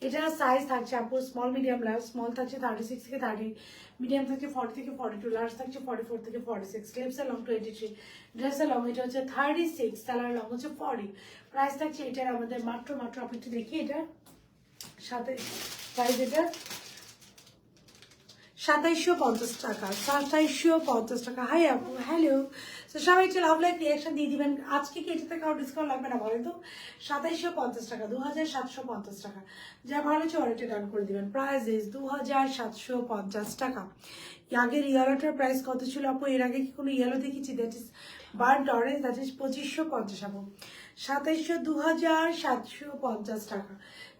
S1: এটার সাইজ থাকছে আপু স্মল মিডিয়াম লার্জ, স্মল থাকছে 36 থেকে 38, মিডিয়াম থাকছে 40 থেকে 42, লার্জ থাকছে 44 থেকে 46, স্লিভসের লং 23, ড্রেসের লং এটা হচ্ছে 36, সালোয়ার লং হচ্ছে 40। প্রাইস থাকছে এটার আমাদের মাত্র আপনি একটু দেখি, এটা সাথে প্রাইস এটা 2750 টাকা, 2750 টাকা। হাই আপু, হ্যালো। তো সবাই একটু লাভ লাইক রিয়াকশন দিয়ে দিবেন। আজকে কি এটাতে কারো ডিসকাউন্ট লাগবে না বলেন তো? 2750 টাকা, 2750 টাকা। যা ভালো হচ্ছে অর্ডারটা ডান করে দিবেন। প্রাইস ইজ 2750 টাকা। আগের ইয়েলোটার প্রাইস কত ছিল আপু? এর আগে কি কোনো ইয়েলো দেখেছি? That is burnt orange, that is 2550 আপু। 2750 টাকা।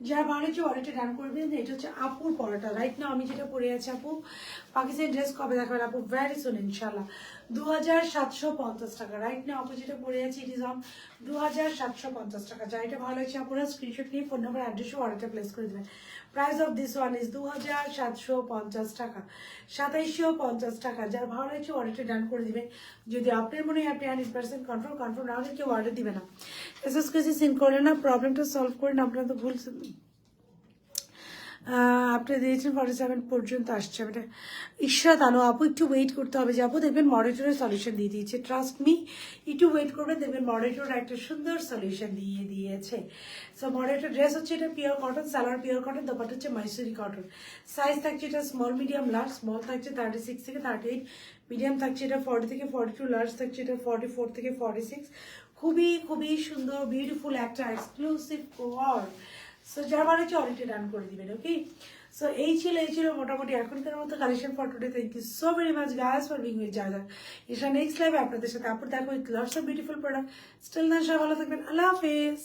S1: যারা ভালো হচ্ছে অর্ডারটা ডান করবেন। এটা হচ্ছে আপুর পরাটা, রাইট না আমি যেটা পরে আছি আপু। পাকিস্তানি ড্রেস কবে দেখাবেন আপু? ভেরি সুন ইনশাল্লাহ। 2750 টাকা, রাইট না আপু যেটা পরে আছি ইট ইজ অন 2750 টাকা। যা এটা ভালো হচ্ছে আপনারা স্ক্রিনশট নিয়ে ফোন নাম্বার অ্যাড্রেসও অর্ডারটা প্লেস করে দেবেন। Price of this one is 2750 টাকা, 2750 টাকা। যার ভালো হচ্ছে অর্ডারটা ডান করে দিবেন। যদি আপনার মনে হয় আপনি 100% কনফার্ম না হলে কেউ অর্ডার দিবে না। এসএস কেসি সিন করে না, প্রবলেমটা সলভ করেন, আপনারা তো ভুল আপনি দিয়েছেন 47 পর্যন্ত আসছে এটা ইশরাত আলো আপু একটু ওয়েট করতে হবে যাবো দেখবেন মডারেটরের সলিউশন দিয়ে দিয়েছে ট্রাস্ট মি একটু ওয়েট করবেন দেখবেন মডারেটর একটা সুন্দর সলিউশন দিয়ে দিয়েছে সো মডারেটর ড্রেস হচ্ছে এটা pure cotton salwar pure cotton dupatta হচ্ছে মাইসুরি কটন সাইজ থাকছে এটা স্মল মিডিয়াম লার্জ স্মল থাকছে 36 থেকে 38 মিডিয়াম থাকছে এটা 40 থেকে 42 লার্জ থাকছে এটা 44 থেকে 46 খুবই খুবই সুন্দর বিউটিফুল একটা এক্সক্লুসিভ কোয়ার সো যারা হচ্ছে অলরেডি রান করে দিবেন ওকে সো এই ছিল মোটামুটি এখনকার মতো collection for today thank you so very much guys for being with জায়গা এটা নেক্সট লাইভে আপনাদের সাথে আপনার দেখো with lots of beautiful product still না সবাই ভালো থাকবেন আল্লাহ হাফেজ